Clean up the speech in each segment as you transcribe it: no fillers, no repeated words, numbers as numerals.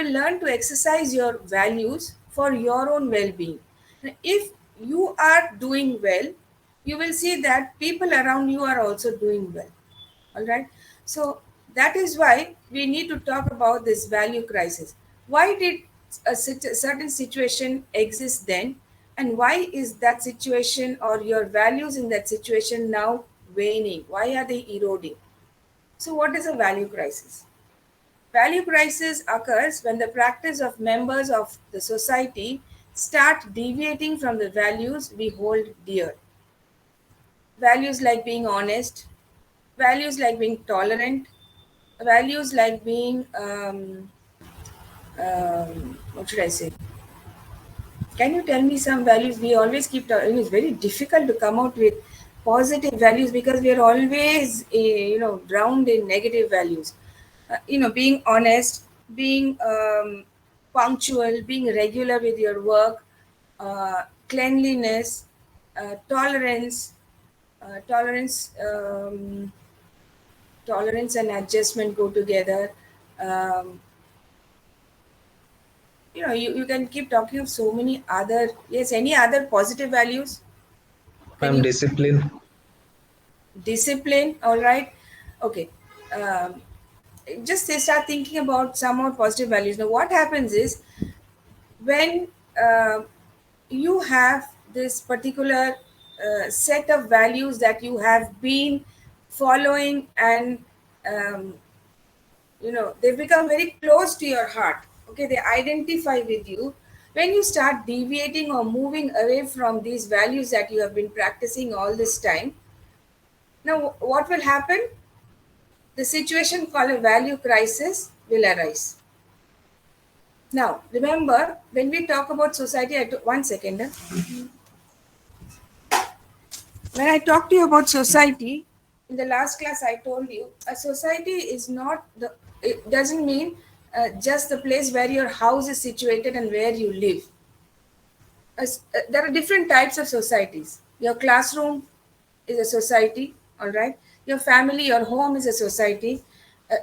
will learn to exercise your values for your own well-being. If you are doing well, you will see that people around you are also doing well. All right. So that is why we need to talk about this value crisis. Why did certain situation exist then, and why is that situation or your values in that situation now waning? Why are they eroding? So what is a value crisis? Value crisis occurs when the practice of members of the society start deviating from the values we hold dear. Values like being honest, values like being tolerant, values like being what should I say? Can you tell me some values? We always keep talking. It's very difficult to come out with positive values because we are always, drowned in negative values. Being honest, being punctual, being regular with your work, cleanliness, tolerance, tolerance. Tolerance and adjustment go together. Um, you can keep talking of so many other, yes, any other positive values. Can Ma'am, you? discipline. Discipline, all right. Okay. um, just they start thinking about some more positive values. Now what happens is when you have this particular set of values that you have been following, and um, they become very close to your heart. Okay, they identify with you. When you start deviating or moving away from these values that you have been practicing all this time, now what will happen? The situation called a value crisis will arise. Now remember, when we talk about society, one second, when I talk to you about society, in the last class I told you a society is not the, it doesn't mean just the place where your house is situated and where you live. There are different types of societies. Your classroom is a society, all right. Your family, your home is a society.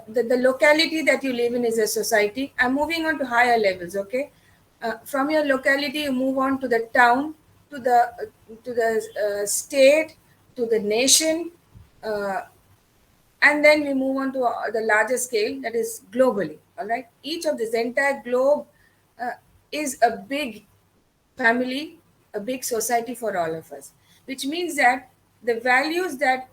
The locality that you live in is a society. I'm moving on to higher levels, okay. From your locality you move on to the town, to the state, to the nation, uh, and then we move on to the larger scale, that is globally. All right, each of this entire globe uh, is a big family, a big society for all of us, which means that the values that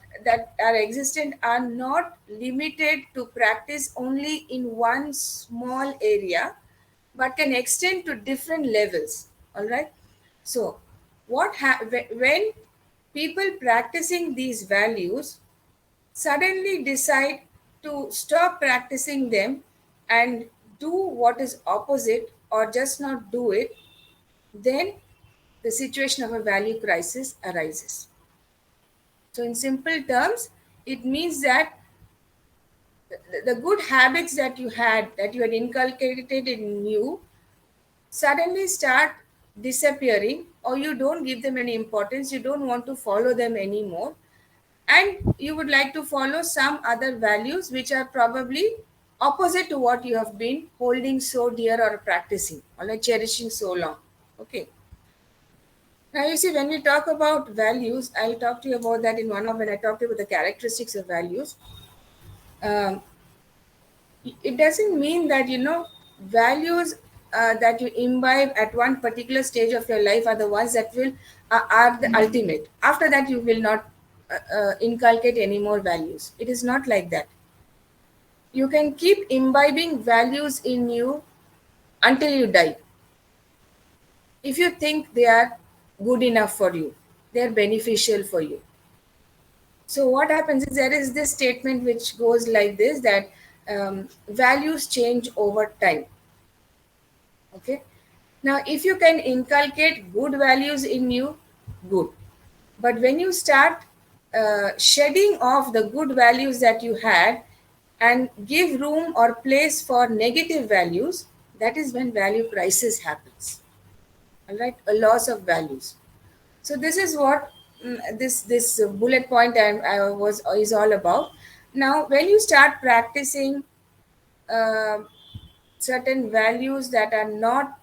are existent are not limited to practice only in one small area, but can extend to different levels. All right. So when people practicing these values suddenly decide to stop practicing them and do what is opposite or just not do it, then the situation of a value crisis arises. So, in simple terms, it means that the good habits that you had inculcated in you suddenly start disappearing, or you don't give them any importance, you don't want to follow them anymore, and you would like to follow some other values which are probably opposite to what you have been holding so dear or practicing or like cherishing so long. Okay. Now, you see, when we talk about values, I'll talk to you about that in one of when I talked about the characteristics of values. Um, it doesn't mean that, values that you imbibe at one particular stage of your life are the ones that will are the ultimate. After that, you will not inculcate any more values. It is not like that. You can keep imbibing values in you until you die. If you think they are good enough for you, they are beneficial for you. So what happens is there is this statement which goes like this, that values change over time. Okay. Now, if you can inculcate good values in you, good. But when you start shedding off the good values that you had and give room or place for negative values, that is when value crisis happens. All right, a loss of values. So this is what this bullet point I was is all about. Now, when you start practicing uh, certain values that are not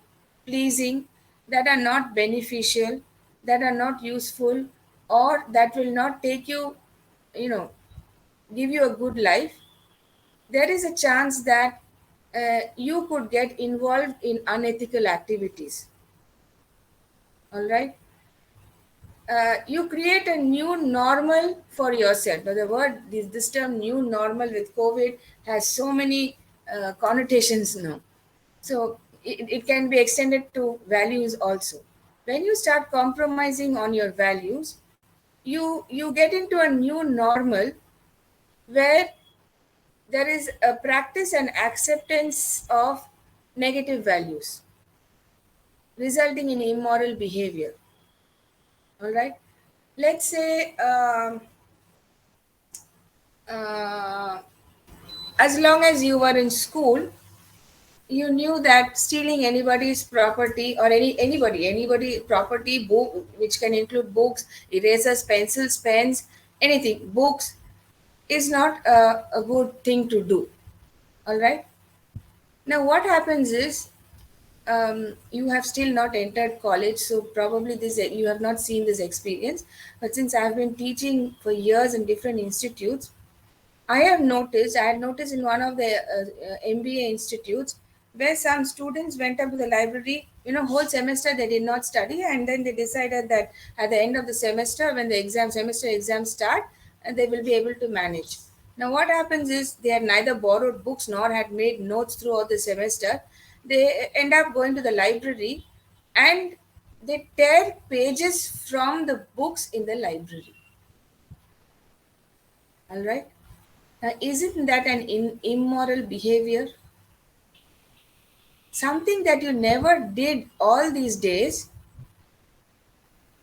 pleasing, that are not beneficial, that are not useful, or that will not take you, you know, give you a good life, there is a chance that you could get involved in unethical activities. All right. You create a new normal for yourself. Now, the word, this term new normal with COVID has so many connotations now. So it can be extended to values also. When you start compromising on your values, you get into a new normal where there is a practice and acceptance of negative values, resulting in immoral behavior. All right. Let's say uh, as long as you were in school, you knew that stealing anybody's property or anybody property, book, which can include books, erasers, pencils, pens, anything, books, is not a good thing to do. All right. Now what happens is, you have still not entered college, so probably this you have not seen this experience, but since I have been teaching for years in different institutes, I had noticed in one of the MBA institutes where some students went up to the library, whole semester they did not study, and then they decided that at the end of the semester, when the semester exams start, they will be able to manage. Now, what happens is they had neither borrowed books nor had made notes throughout the semester. They end up going to the library and they tear pages from the books in the library. All right. Now, isn't that an immoral behavior? Something that you never did all these days,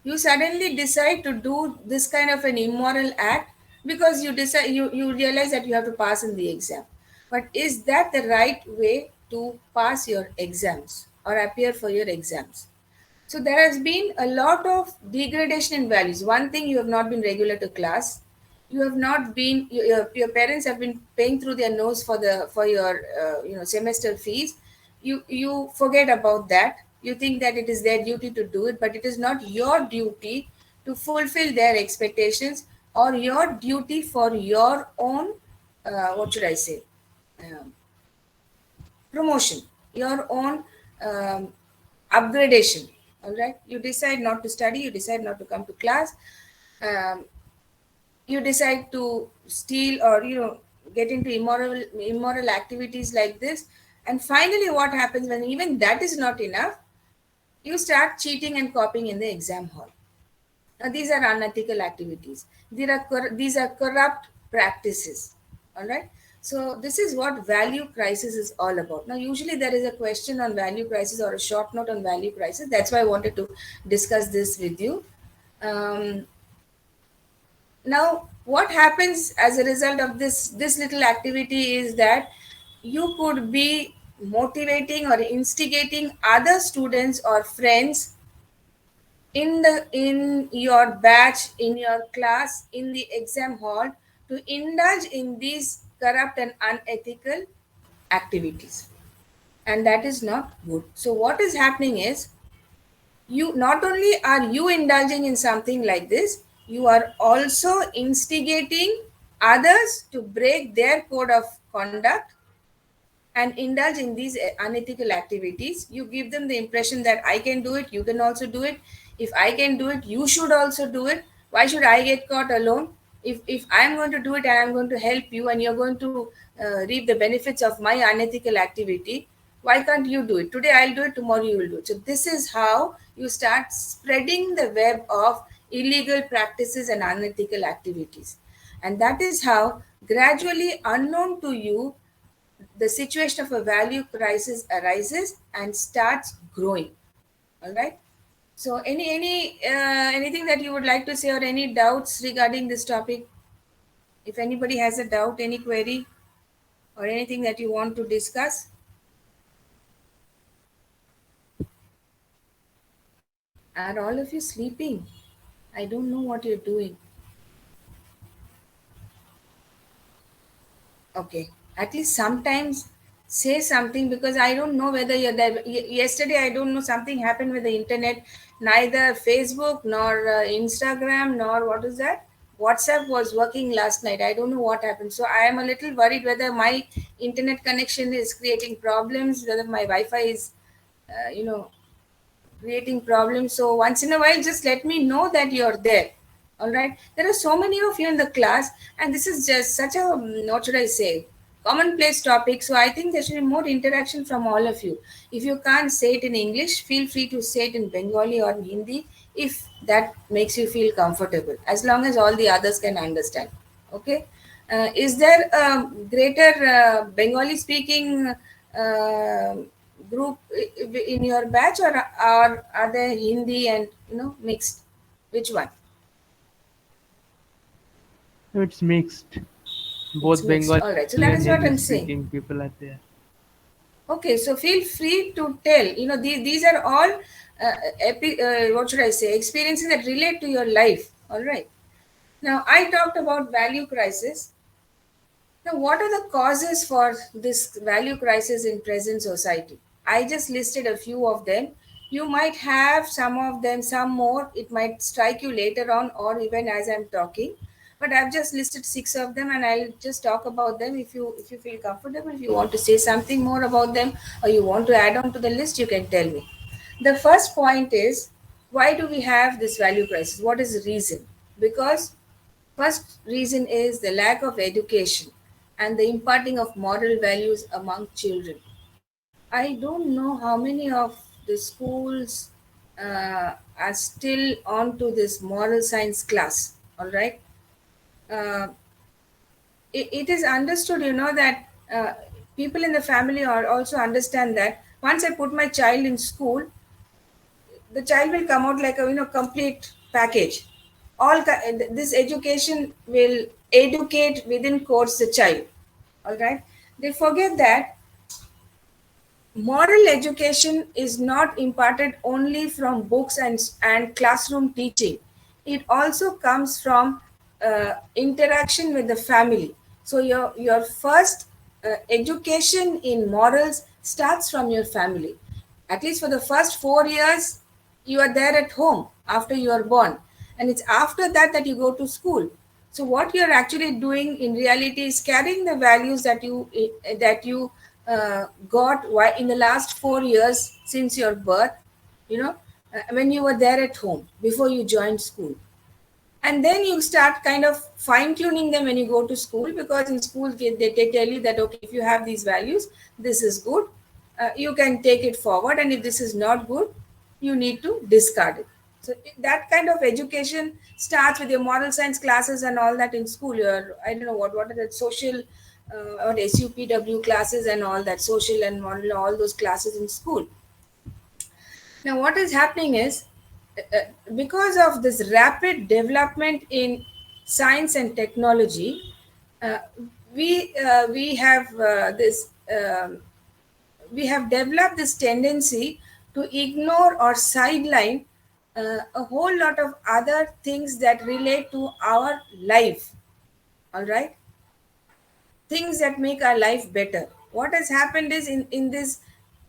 you suddenly decide to do this kind of an immoral act because you realize that you have to pass in the exam. But is that the right way to pass your exams or appear for your exams? So there has been a lot of degradation in values. One thing, you have not been regular to class. You have not been. Your parents have been paying through their nose for your semester fees. You forget about that. You think that it is their duty to do it, but it is not your duty to fulfill their expectations or your duty for your own. What should I say? Um, Promotion, your own upgradation. All right, you decide not to study, you decide not to come to class, um, you decide to steal or get into immoral activities like this, and finally what happens when even that is not enough, you start cheating and copying in the exam hall. Now, these are unethical activities. These are corrupt practices. All right. So this is what value crisis is all about. Now, usually there is a question on value crisis or a short note on value crisis. That's why I wanted to discuss this with you. Um, Now, what happens as a result of this little activity is that you could be motivating or instigating other students or friends in your batch, in your class, in the exam hall, to indulge in these corrupt and unethical activities, and that is not good. So what is happening is, you not only are you indulging in something like this, you are also instigating others to break their code of conduct and indulge in these unethical activities. You give them the impression that I can do it, you can also do it. If I can do it, you should also do it. Why should I get caught alone? If I'm going to do it and I'm going to help you and you're going to reap the benefits of my unethical activity, why can't you do it? Today I'll do it, tomorrow you will do it. So this is how you start spreading the web of illegal practices and unethical activities. And that is how, gradually, unknown to you, the situation of a value crisis arises and starts growing. All right. So anything that you would like to say, or any doubts regarding this topic? If anybody has a doubt, any query, or anything that you want to discuss? Are all of you sleeping? I don't know what you're doing. Okay. At least sometimes say something because I don't know whether you're there. Yesterday, I don't know, something happened with the internet. Neither Facebook nor Instagram nor what is that? WhatsApp was working last night. I don't know what happened. So I am a little worried whether my internet connection is creating problems, whether my Wi-Fi is, you know, creating problems. So once in a while, just let me know that you're there. All right. There are so many of you in the class, and this is just such a, what should I say, commonplace topic. So I think there should be more interaction from all of you. If you can't say it in English, feel free to say it in Bengali or in Hindi if that makes you feel comfortable, as long as all the others can understand. Okay. Is there a greater Bengali speaking uh, group in your batch, or are they Hindi and mixed? Which one? It's mixed. It's Both mixed. Bengali All right. So that and is what Hindi I'm saying. speaking people are there. Okay. So feel free to tell. These are all what should I say? Experiences that relate to your life. All right. Now I talked about value crisis. Now, what are the causes for this value crisis in present society? I just listed a few of them. You might have some of them, some more. It might strike you later on, or even as I'm talking. But I've just listed six of them, and I'll just talk about them. If you feel comfortable, if you want to say something more about them, or you want to add on to the list, you can tell me. The first point is, why do we have this value crisis? What is the reason? Because first reason is the lack of education and the imparting of moral values among children. I don't know how many of the schools are still on to this moral science class. All right. Uh, it is understood, that people in the family are also understand that once I put my child in school, the child will come out like a complete package. This education will educate within course the child. All right. They forget that moral education is not imparted only from books and classroom teaching. It also comes from interaction with the family. So your first education in morals starts from your family. At least for the first 4 years, you are there at home after you are born, and it's after that that you go to school. So what you're actually doing in reality is carrying the values that you got in the last 4 years since your birth, when you were there at home before you joined school. And then you start kind of fine tuning them when you go to school, because in school they tell you that, okay, if you have these values, this is good, you can take it forward, and if this is not good, you need to discard it. So that kind of education starts with your moral science classes and all that in school. Your, I don't know what are the social or SUPW classes and all that, social and moral, all those classes in school. Now, what is happening is, because of this rapid development in science and technology, uh, we have we have developed this tendency to ignore or sideline a whole lot of other things that relate to our life. All right, things that make our life better. What has happened is, in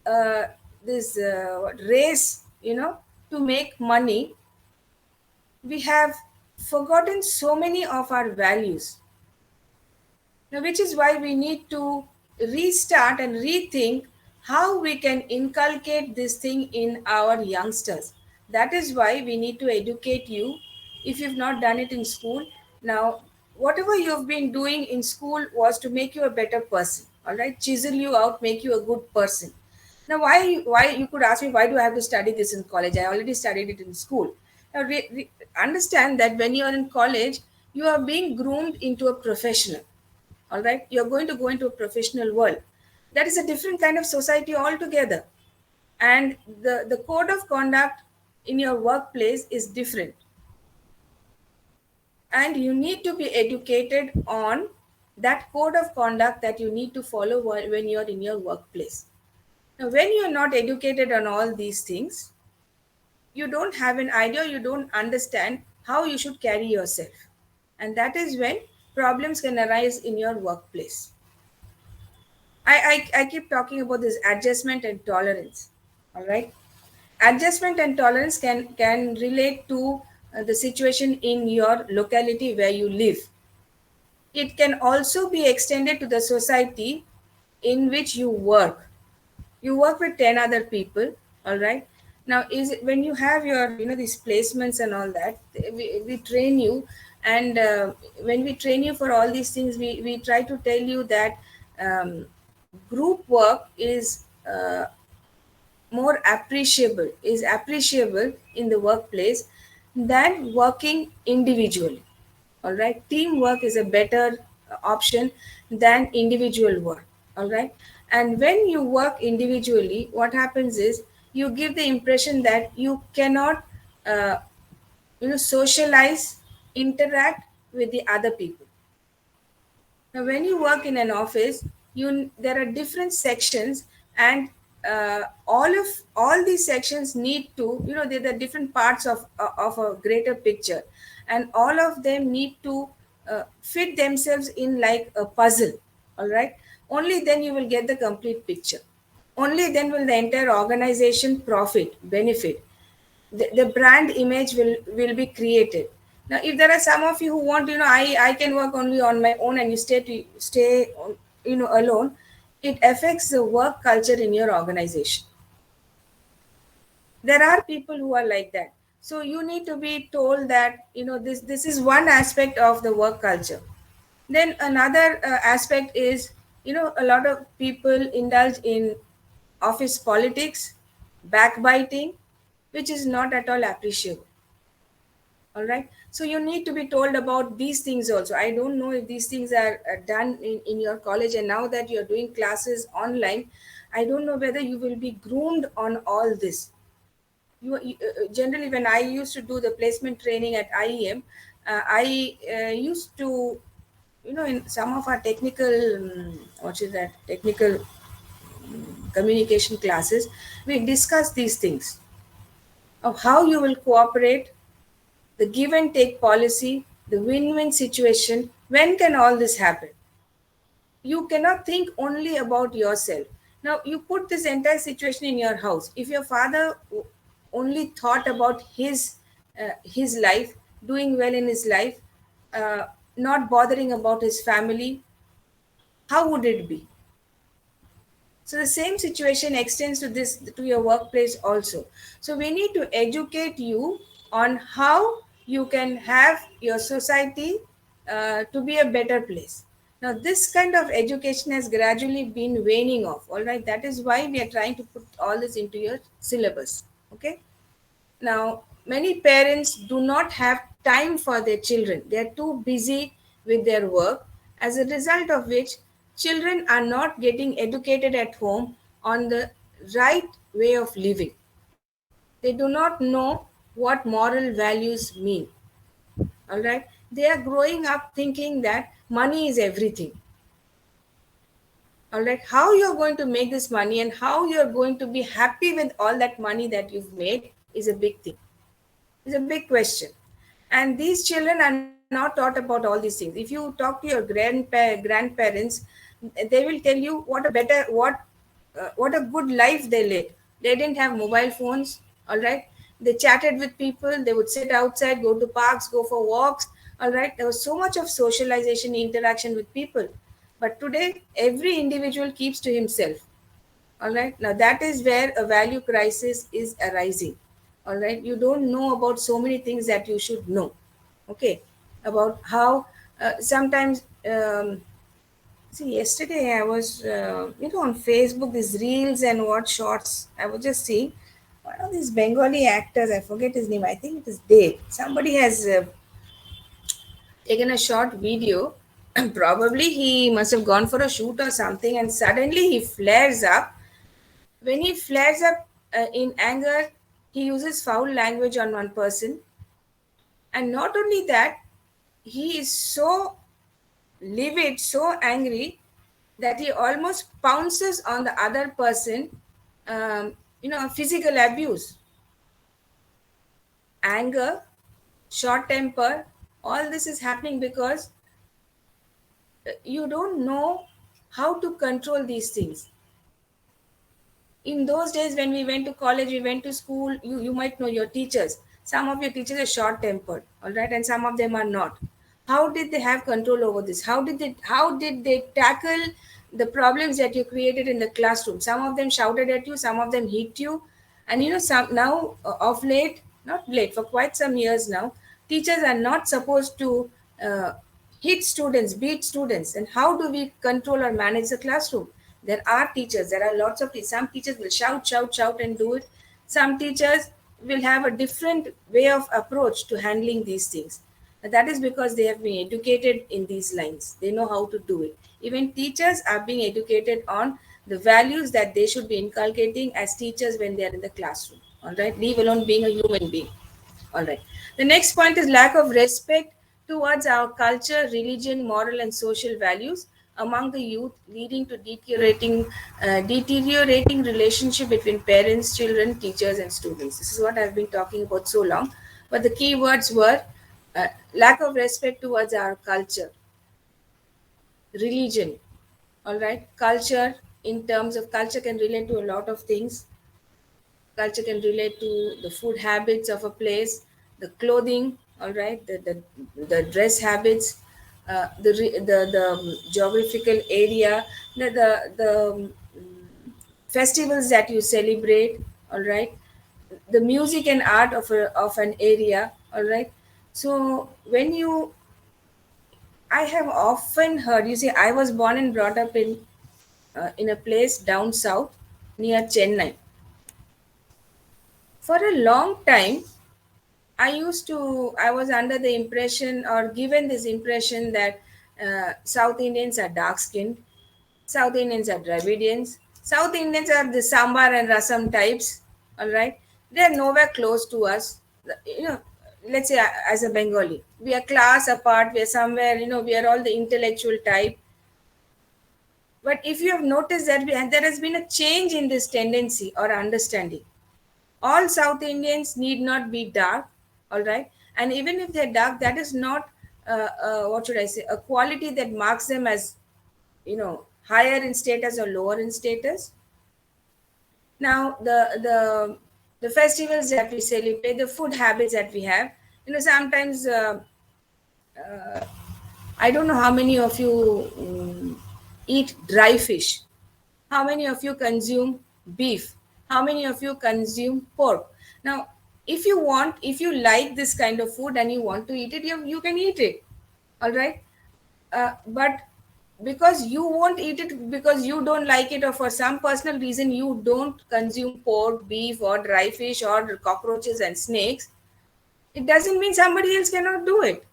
uh, this race, to make money, we have forgotten so many of our values. Now, which is why we need to restart and rethink how we can inculcate this thing in our youngsters. That is why we need to educate you if you've not done it in school. Now, whatever you've been doing in school was to make you a better person, all right? Chisel you out, make you a good person. Now, why you could ask me, why do I have to study this in college? I already studied it in school. Now, understand that when you are in college, you are being groomed into a professional. All right, you're going to go into a professional world. That is a different kind of society altogether, and the code of conduct in your workplace is different, and you need to be educated on that code of conduct that you need to follow when you're in your workplace. Now, when you're not educated on all these things, you don't have an idea, you don't understand how you should carry yourself, and that is when problems can arise in your workplace. I keep talking about this adjustment and tolerance. All right. Adjustment and tolerance can relate to the situation in your locality where you live. It can also be extended to the society in which you work. You work with 10 other people, all right? Now, is it when you have your, these placements and all that, we train you, and when we train you for all these things, we try to tell you that group work is appreciable in the workplace than working individually. All right, teamwork is a better option than individual work. All right, and when you work individually, what happens is you give the impression that you cannot uh, socialize, interact with the other people. Now, when you work in an office, there are different sections, and all these sections need to, they're the different parts of a greater picture, and all of them need to fit themselves in like a puzzle. All right, only then you will get the complete picture. Only then will the entire organization benefit. The brand image will be created. Now if there are some of you who want, I can work only on my own, and you stay on, alone, it affects the work culture in your organization. There are people who are like that, so you need to be told that this is one aspect of the work culture. Then another aspect is, a lot of people indulge in office politics, backbiting, which is not at all appreciable. All right, so you need to be told about these things also. I don't know if these things are done in your college, and now that you're doing classes online, I don't know whether you will be groomed on all this. Generally, when I used to do the placement training at IEM, I used to, in some of our technical, what is that, technical communication classes, we discuss these things of how you will cooperate, the give and take policy, the win win situation. When can all this happen? You cannot think only about yourself. Now, you put this entire situation in your house. If your father only thought about his life, doing well in his life, not bothering about his family, how would it be? So the same situation extends to your workplace also. So we need to educate you on how you can have your society to be a better place. Now this kind of education has gradually been waning off. All right, that is why we are trying to put all this into your syllabus. Okay. Now, many parents do not have time for their children. They are too busy with their work, as a result of which children are not getting educated at home on the right way of living. They do not know what moral values mean. All right? They are growing up thinking that money is everything. All right? How you're going to make this money and how you're going to be happy with all that money that you've made is a big thing. Is a big question. And these children are not taught about all these things. If you talk to your grandparents, they will tell you what a good life they led. They didn't have mobile phones. All right, they chatted with people. They would sit outside, go to parks, go for walks. All right, there was so much of socialization, interaction with people. But today, every individual keeps to himself. All right, now that is where a value crisis is arising. All right, you don't know about so many things that you should know. Okay, about how sometimes see, yesterday I was on Facebook, these reels and what shorts I was just seeing. One of these Bengali actors, I forget his name, I think it is Dave. Somebody has taken a short video. Probably he must have gone for a shoot or something, and suddenly he flares up. When he flares up in anger, he uses foul language on one person. And not only that, he is so livid, so angry, that he almost pounces on the other person. Physical abuse, anger, short temper, all this is happening because you don't know how to control these things. In those days when we went to college, we went to school, you might know your teachers. Some of your teachers are short tempered, all right, and some of them are not. How did they have control over this? How did they tackle the problems that you created in the classroom? Some of them shouted at you, some of them hit you. And some now, of late, not late, for quite some years now, teachers are not supposed to uh, hit students, beat students. And how do we control or manage the classroom? There are teachers, there are lots of teachers. Some teachers will shout, shout, shout and do it. Some teachers will have a different way of approach to handling these things. And that is because they have been educated in these lines. They know how to do it. Even teachers are being educated on the values that they should be inculcating as teachers when they are in the classroom. All right, leave alone being a human being. All right. The next point is lack of respect towards our culture, religion, moral, and social values among the youth, leading to deteriorating relationship between parents, children, teachers, and students. This is what I've been talking about so long. But the key words were lack of respect towards our culture, religion. All right, culture. In terms of culture, can relate to a lot of things. Culture can relate to the food habits of a place, the clothing, all right, the dress habits, the geographical area, the festivals that you celebrate, all right, the music and art of an area, all right. So when you, I have often heard, you see, I was born and brought up in a place down south near Chennai. For a long time, I was under the impression or given this impression that South Indians are dark skinned, South Indians are Dravidians, South Indians are the sambar and rasam types, all right? They are nowhere close to us. You know, let's say as a Bengali, we are class apart, we are somewhere, we are all the intellectual type. But if you have noticed that there has been a change in this tendency or understanding. All South Indians need not be dark, all right? And even if they're dark, that is not, what should I say, a quality that marks them as, higher in status or lower in status. Now, the festivals that we celebrate, the food habits that we have, sometimes I don't know how many of you eat dry fish. How many of you consume beef? How many of you consume pork? Now, if you like this kind of food and you want to eat it, you can eat it. All right. But because you won't eat it because you don't like it or for some personal reason you don't consume pork, beef, or dry fish, or cockroaches and snakes, it doesn't mean somebody else cannot do it.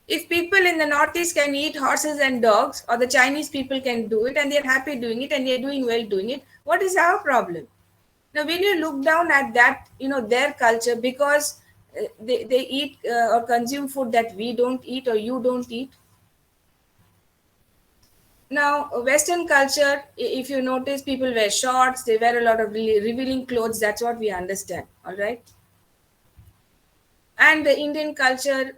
If people in the Northeast can eat horses and dogs, or the Chinese people can do it and they're happy doing it and they're doing well doing it, what is our problem? Now, when you look down at that, their culture because they eat or consume food that we don't eat or you don't eat. Now, Western culture, if you notice, people wear shorts, they wear a lot of really revealing clothes. That's what we understand. All right. And the Indian culture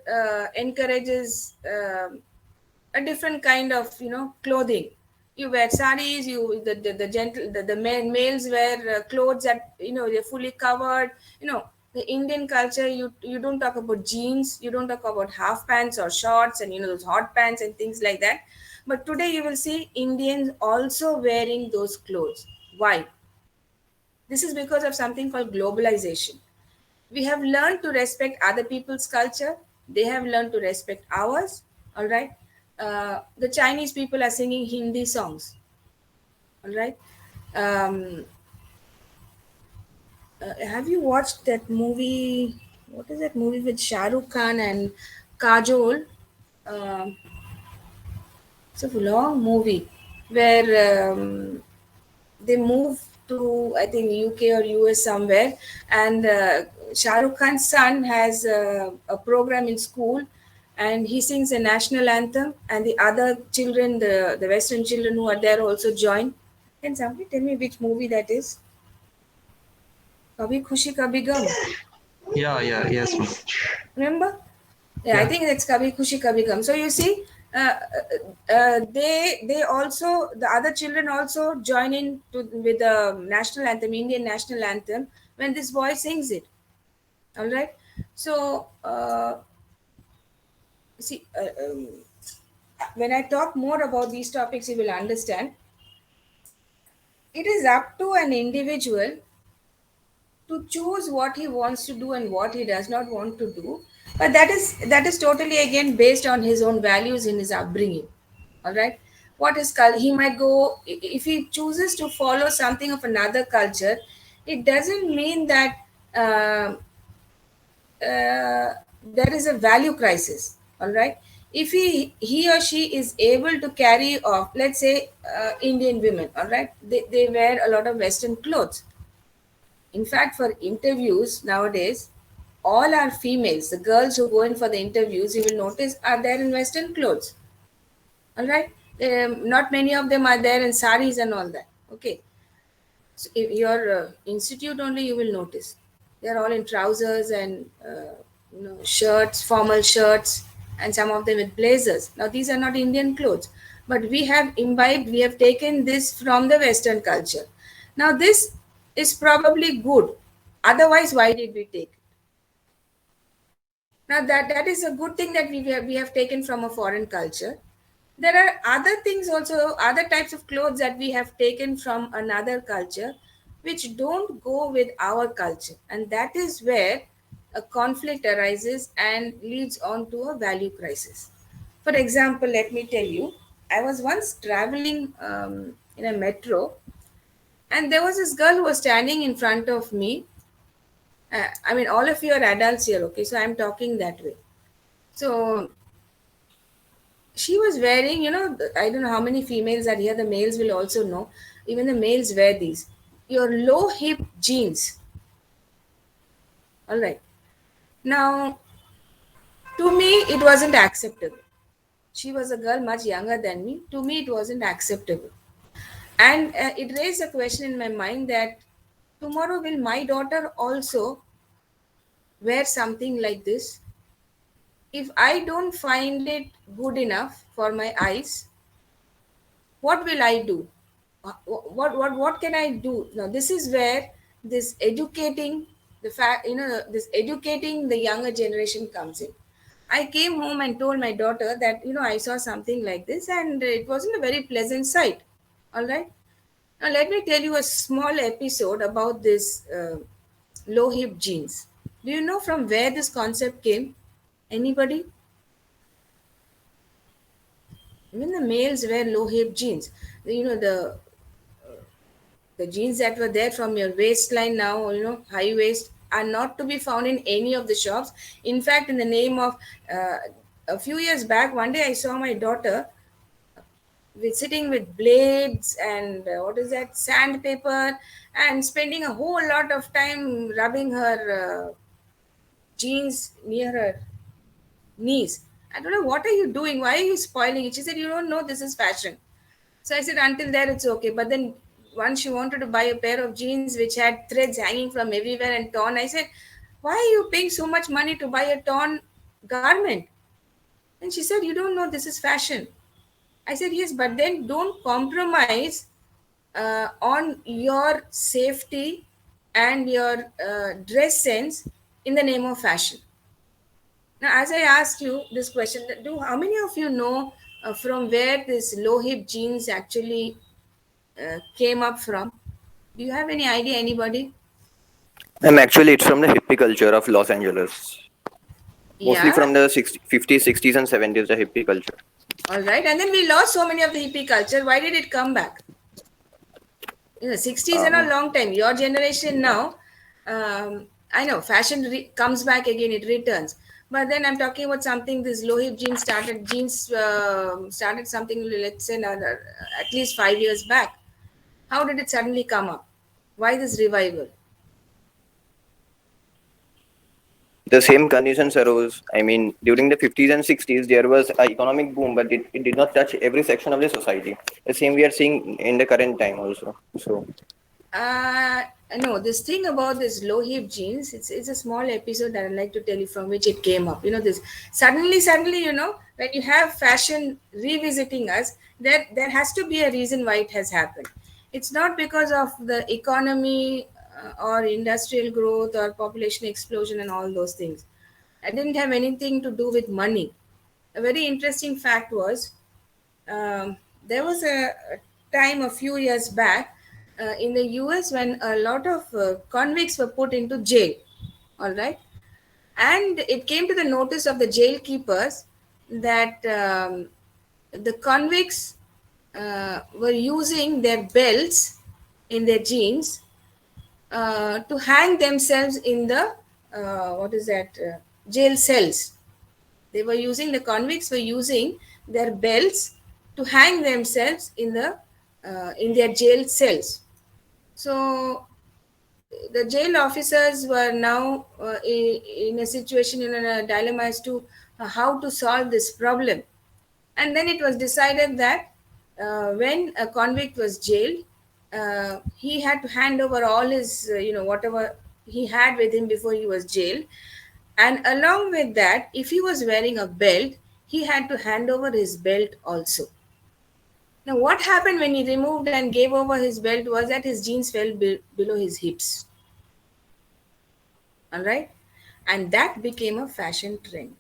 encourages a different kind of clothing. You wear saris, the males wear clothes that they're fully covered. The Indian culture, you don't talk about jeans, you don't talk about half pants or shorts and those hot pants and things like that. But today you will see Indians also wearing those clothes. Why? This is because of something called globalization. We have learned to respect other people's culture, they have learned to respect ours. All right. The Chinese people are singing Hindi songs. All right. um, have you watched that movie? What is that movie with Shah Rukh Khan and Kajol? um, it's a long movie where they move to, I think, UK or US somewhere, and Shah Rukh Khan's son has a program in school, and he sings a national anthem, and the other children, the Western children who are there, also join. Can somebody tell me which movie that is? Kabhi Khushi Kabhi Gum. Yeah, yeah, yes, ma'am. Remember? Yeah, I Yeah. think it's Kabhi Khushi Kabhi Gum. So you see, They also, the other children also join in with the national anthem, Indian national anthem, when this boy sings it. All right. So see, when I talk more about these topics, you will understand. It is up to an individual to choose what he wants to do and what he does not want to do, but that is totally again based on his own values in his upbringing. All right. What is he might go, if he chooses to follow something of another culture, it doesn't mean that uh, there is a value crisis. All right. If he or she is able to carry off, let's say, Indian women, all right, they wear a lot of western clothes. In fact, for interviews nowadays, all are females. The girls who go in for the interviews, you will notice, are there in Western clothes. All right. Not many of them are there in saris and all that. Okay. So if your institute only, you will notice they are all in trousers and shirts, formal shirts, and some of them with blazers. Now these are not Indian clothes, but we have imbibed, we have taken this from the Western culture. Now this is probably good. Otherwise, why did we take it? Now that is a good thing that we have taken from a foreign culture. There are other things also, other types of clothes that we have taken from another culture, which don't go with our culture, and that is where a conflict arises and leads on to a value crisis. For example, let me tell you, I was once traveling in a metro, and there was this girl who was standing in front of me. I mean, all of you are adults here, okay? So I'm talking that way. So she was wearing, I don't know how many females are here, the males will also know. Even the males wear these. Your low hip jeans. All right. Now, to me, it wasn't acceptable. She was a girl much younger than me. To me, it wasn't acceptable. And it raised a question in my mind that tomorrow, will my daughter also wear something like this? If I don't find it good enough for my eyes, what will I do? What can I do? Now this is where this educating the fact, this educating the younger generation comes in. I came home and told my daughter that I saw something like this and it wasn't a very pleasant sight. All right. Now let me tell you a small episode about this low hip jeans. Do you know from where this concept came? Anybody? Even the males wear low hip jeans. The jeans that were there from your waistline now, high waist, are not to be found in any of the shops. In fact, in the name of uh, a few years back, one day I saw my daughter sitting with blades and what is that, sandpaper, and spending a whole lot of time rubbing her jeans near her knees. I don't know, what are you doing? Why are you spoiling it? She said, you don't know this is fashion. So I said, until there, it's okay. But then once she wanted to buy a pair of jeans which had threads hanging from everywhere and torn, I said, why are you paying so much money to buy a torn garment? And she said, you don't know this is fashion. I said, yes, but then don't compromise on your safety and your dress sense in the name of fashion. Now, as I asked you this question, do how many of you know from where this low hip jeans actually came up from? Do you have any idea, anybody? Actually, it's from the hippie culture of Los Angeles. Mostly Yeah. from the 50s, 60s, and 70s, the hippie culture. All right. And then we lost so many of the hippie culture. Why did it come back? 60s and a long time. Your generation now, I know fashion comes back again, it returns. But then I'm talking about something, this low hip jeans started something, let's say, at least 5 years back. How did it suddenly come up? Why this revival? The same conditions arose. I mean, during the 50s and 60s, there was an economic boom, but it did not touch every section of the society. The same we are seeing in the current time also. So, Uh, no, this thing about this low hip jeans, it's a small episode that I'd like to tell you from which it came up. This suddenly, when you have fashion revisiting us, there has to be a reason why it has happened. It's not because of the economy or industrial growth or population explosion and all those things. It didn't have anything to do with money. A very interesting fact was there was a time a few years back in the US when a lot of convicts were put into jail. All right. And it came to the notice of the jail keepers that the convicts were using their belts in their jeans to hang themselves in the jail cells. The convicts were using their belts to hang themselves in their jail cells. So the jail officers were now in a situation, in a dilemma as to how to solve this problem. And then it was decided that when a convict was jailed, he had to hand over all his, whatever he had with him before he was jailed. And along with that, if he was wearing a belt, he had to hand over his belt also. Now, what happened when he removed and gave over his belt was that his jeans fell below his hips. All right? And that became a fashion trend.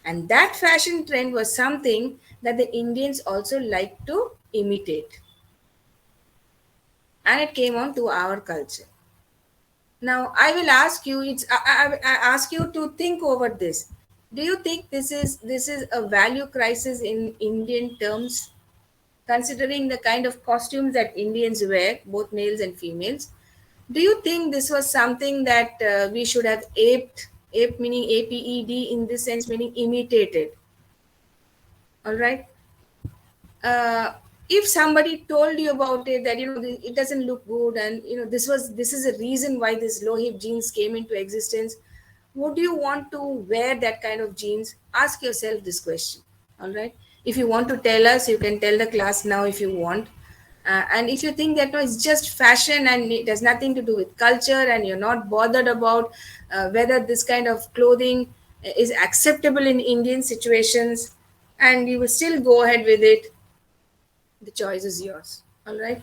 And that fashion trend was something that the Indians also liked to imitate. And it came on to our culture. Now, I will ask you. I ask you to think over this. Do you think this is a value crisis in Indian terms, considering the kind of costumes that Indians wear, both males and females? Do you think this was something that we should have aped meaning APED in this sense, meaning imitated? All right. If somebody told you about it, that it doesn't look good, and this is a reason why this low hip jeans came into existence, would you want to wear that kind of jeans? Ask yourself this question. All right. If you want to tell us, you can tell the class now if you want. And if you think that no, it's just fashion and it has nothing to do with culture, and you're not bothered about whether this kind of clothing is acceptable in Indian situations, and you will still go ahead with it, the choice is yours. All right.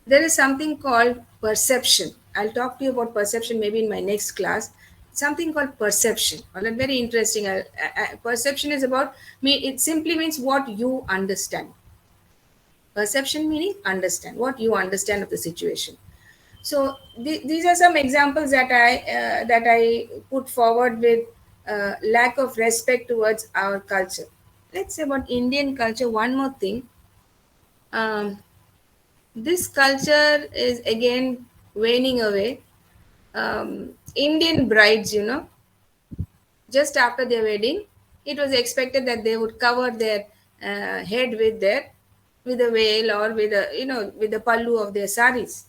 There is something called perception. I'll talk to you about perception maybe in my next class. Something called perception. All right. Very interesting. Perception is about me. It simply means what you understand. Perception meaning understand, what you understand of the situation. So these are some examples that I put forward with lack of respect towards our culture. Let's say about Indian culture, one more thing. This culture is again waning away. Indian brides, just after their wedding, it was expected that they would cover their head with a veil or with the pallu of their saris.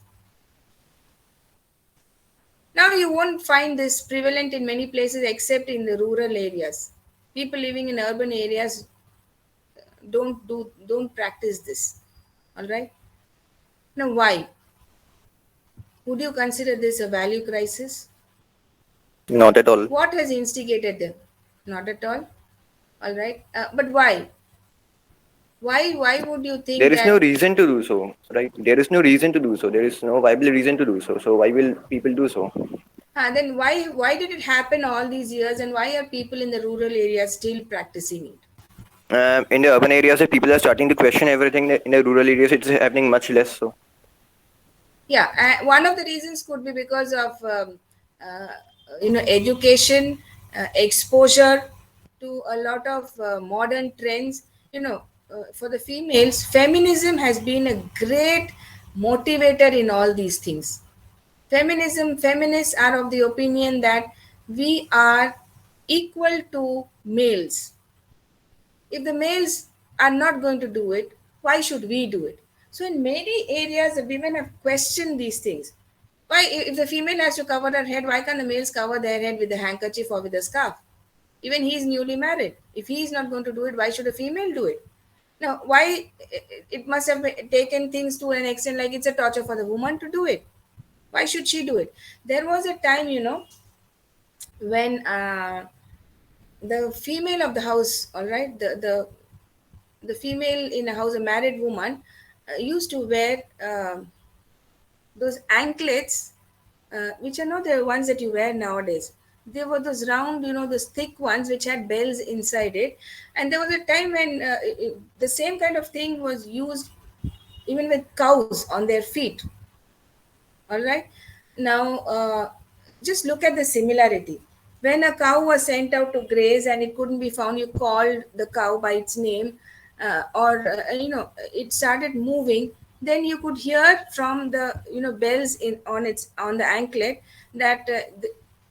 Now you won't find this prevalent in many places except in the rural areas. People living in urban areas don't practice this. All right. Now why? Would you consider this a value crisis? Not at all. What has instigated them? Not at all. All right. But why? Why would you think There is that? no reason to do so, right? There is no reason to do so. There is no viable reason to do so. So why will people do so? Then why did it happen all these years, and why are people in the rural areas still practicing it? In the urban areas, if people are starting to question everything, in the rural areas, it's happening much less so. Yeah, one of the reasons could be because of education, exposure to a lot of modern trends. For the females, feminism has been a great motivator in all these things. Feminists are of the opinion that we are equal to males. If the males are not going to do it, why should we do it? So in many areas, the women have questioned these things. Why, if the female has to cover her head, why can't the males cover their head with a handkerchief or with a scarf? Even he is newly married. If he is not going to do it, why should a female do it? Now, why it must have taken things to an extent like it's a torture for the woman to do it. Why should she do it? There was a time, when the female of the house, all right, the female in a house, a married woman, used to wear those anklets, which are not the ones that you wear nowadays. They were those round, those thick ones which had bells inside it. And there was a time when the same kind of thing was used even with cows on their feet. All right. Now, just look at the similarity. When a cow was sent out to graze and it couldn't be found, you called the cow by its name, or it started moving. Then you could hear from the bells in on the anklet that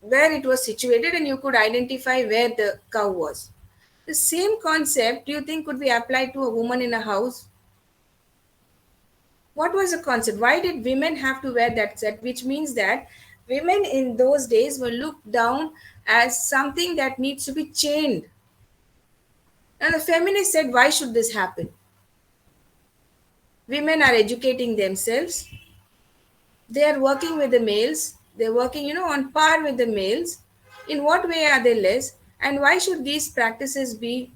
where it was situated, and you could identify where the cow was. The same concept, do you think, could be applied to a woman in a house? What was the concept? Why did women have to wear that set? Which means that women in those days were looked down as something that needs to be chained. And the feminists said, why should this happen? Women are educating themselves. They are working with the males. They're working, on par with the males. In what way are they less? And why should these practices be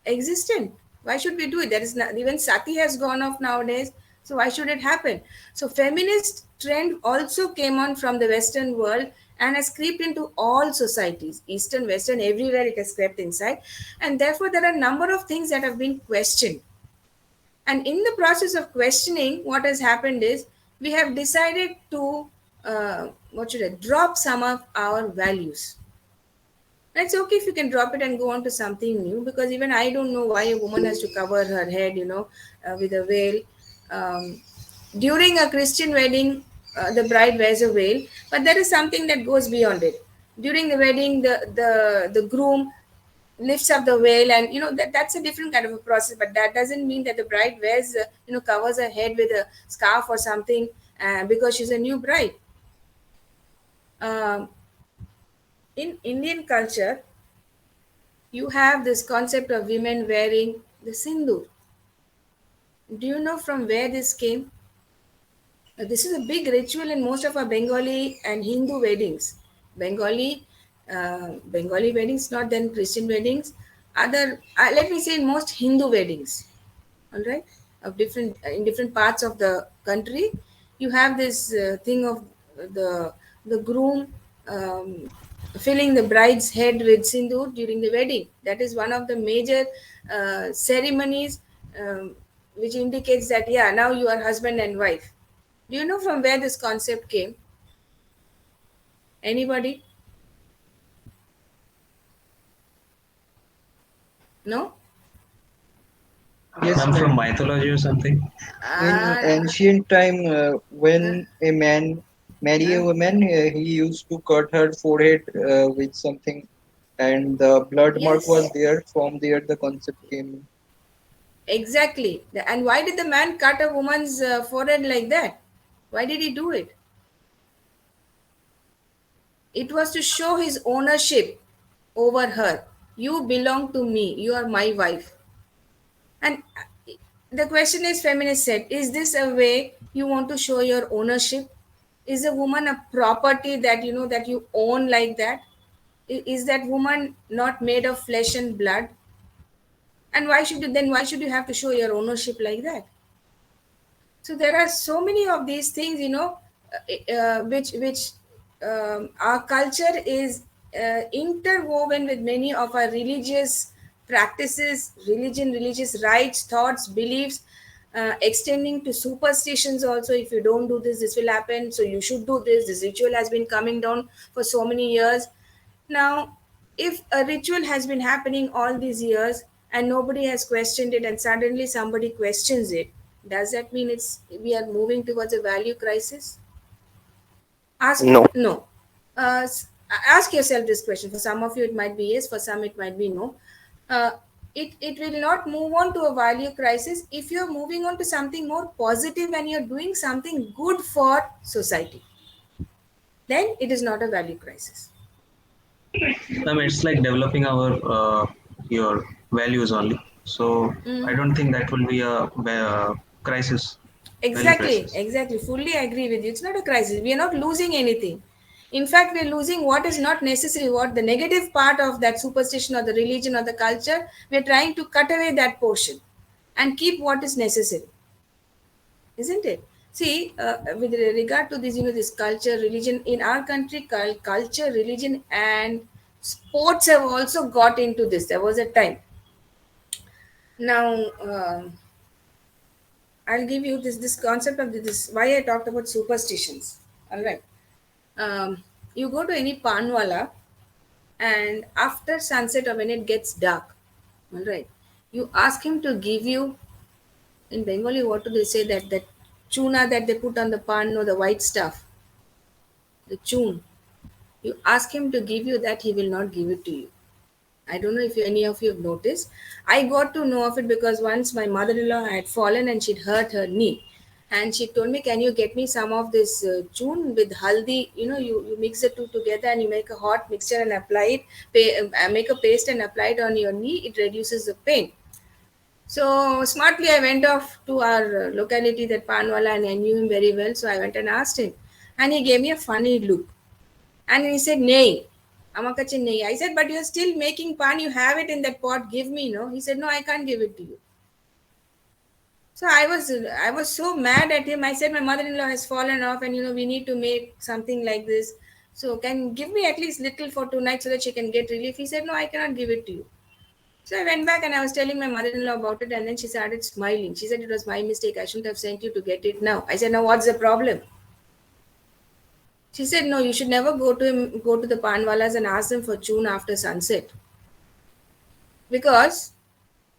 existent? Why should we do it? There is not, even sati has gone off nowadays. So why should it happen? So feminist trend also came on from the Western world and has crept into all societies, Eastern, Western, everywhere it has crept inside. And therefore, there are a number of things that have been questioned. And in the process of questioning, what has happened is we have decided to drop some of our values. It's okay if you can drop it and go on to something new, because even I don't know why a woman has to cover her head, with a veil. During a Christian wedding, the bride wears a veil, but there is something that goes beyond it. During the wedding, the groom lifts up the veil, and that's a different kind of a process. But that doesn't mean that the bride wears, covers her head with a scarf or something because she's a new bride. In Indian culture, you have this concept of women wearing the sindoor. Do you know from where this came? This is a big ritual in most of our Bengali and Hindu weddings. Bengali weddings, not then Christian weddings. Let me say, in most Hindu weddings, all right, of different in different parts of the country, you have this thing of the groom filling the bride's head with sindoor during the wedding. That is one of the major ceremonies, which indicates that, yeah, now you are husband and wife. Do you know from where this concept came? Anybody? No? Yes, I'm from ma'am. mythology or something. In ancient time, when a man marry a woman, he used to cut her forehead with something, and the blood mark was Yes, there. From there, the concept came. exactly. And why did the man cut a woman's forehead like that? Why did he do it? It was to show his ownership over her. You belong to me. You are my wife. And the question is, feminist said, is this a way you want to show your ownership? Is a woman a property that that you own like that? Is that woman not made of flesh and blood? And why should you have to show your ownership like that? So there are so many of these things, which our culture is interwoven with many of our religious practices, religious rites, thoughts, beliefs, extending to superstitions also. If you don't do this, this will happen, so you should do this. This ritual has been coming down for so many years now. If a ritual has been happening all these years and nobody has questioned it, and suddenly somebody questions it, does that mean we are moving towards a value crisis? Ask No. no. Ask yourself this question. For some of you, it might be yes. For some, it might be no. It will not move on to a value crisis if you're moving on to something more positive and you're doing something good for society. Then it is not a value crisis. I mean, it's like developing our your values only. So I don't think that will be a crisis. Exactly, crisis. exactly. Fully agree with you. It's not a crisis. We are not losing anything. In fact, we're losing what is not necessary, what the negative part of that superstition or the religion or the culture. We're trying to cut away that portion and keep what is necessary, isn't it? See, with regard to this, this culture, religion in our country, culture, religion, and sports have also got into this. There was a time. Now, I'll give you this concept of this. Why I talked about superstitions. All right. You go to any panwala, and after sunset or when it gets dark, all right, you ask him to give you, in Bengali, what do they say, that chuna that they put on the pan or the white stuff, the chun. You ask him to give you that, he will not give it to you. I don't know if any of you have noticed. I got to know of it because once my mother-in-law had fallen and she'd hurt her knee. And she told me, can you get me some of this chun with haldi? You mix the two together and you make a hot mixture and apply it. Make a paste and apply it on your knee. It reduces the pain. So smartly, I went off to our locality, that Panwala, and I knew him very well. So I went and asked him. And he gave me a funny look. And he said, Nay, Amakache Nay. I said, but you're still making pan, you have it in that pot, give me, no? He said, no, I can't give it to you. So I was so mad at him. I said, my mother-in-law has fallen off and we need to make something like this. So can give me at least little for tonight so that she can get relief. He said, no, I cannot give it to you. So I went back and I was telling my mother-in-law about it, and then she started smiling. She said, it was my mistake. I shouldn't have sent you to get it now. I said, now what's the problem? She said, no, you should never go to the panwalas and ask them for chun after sunset. Because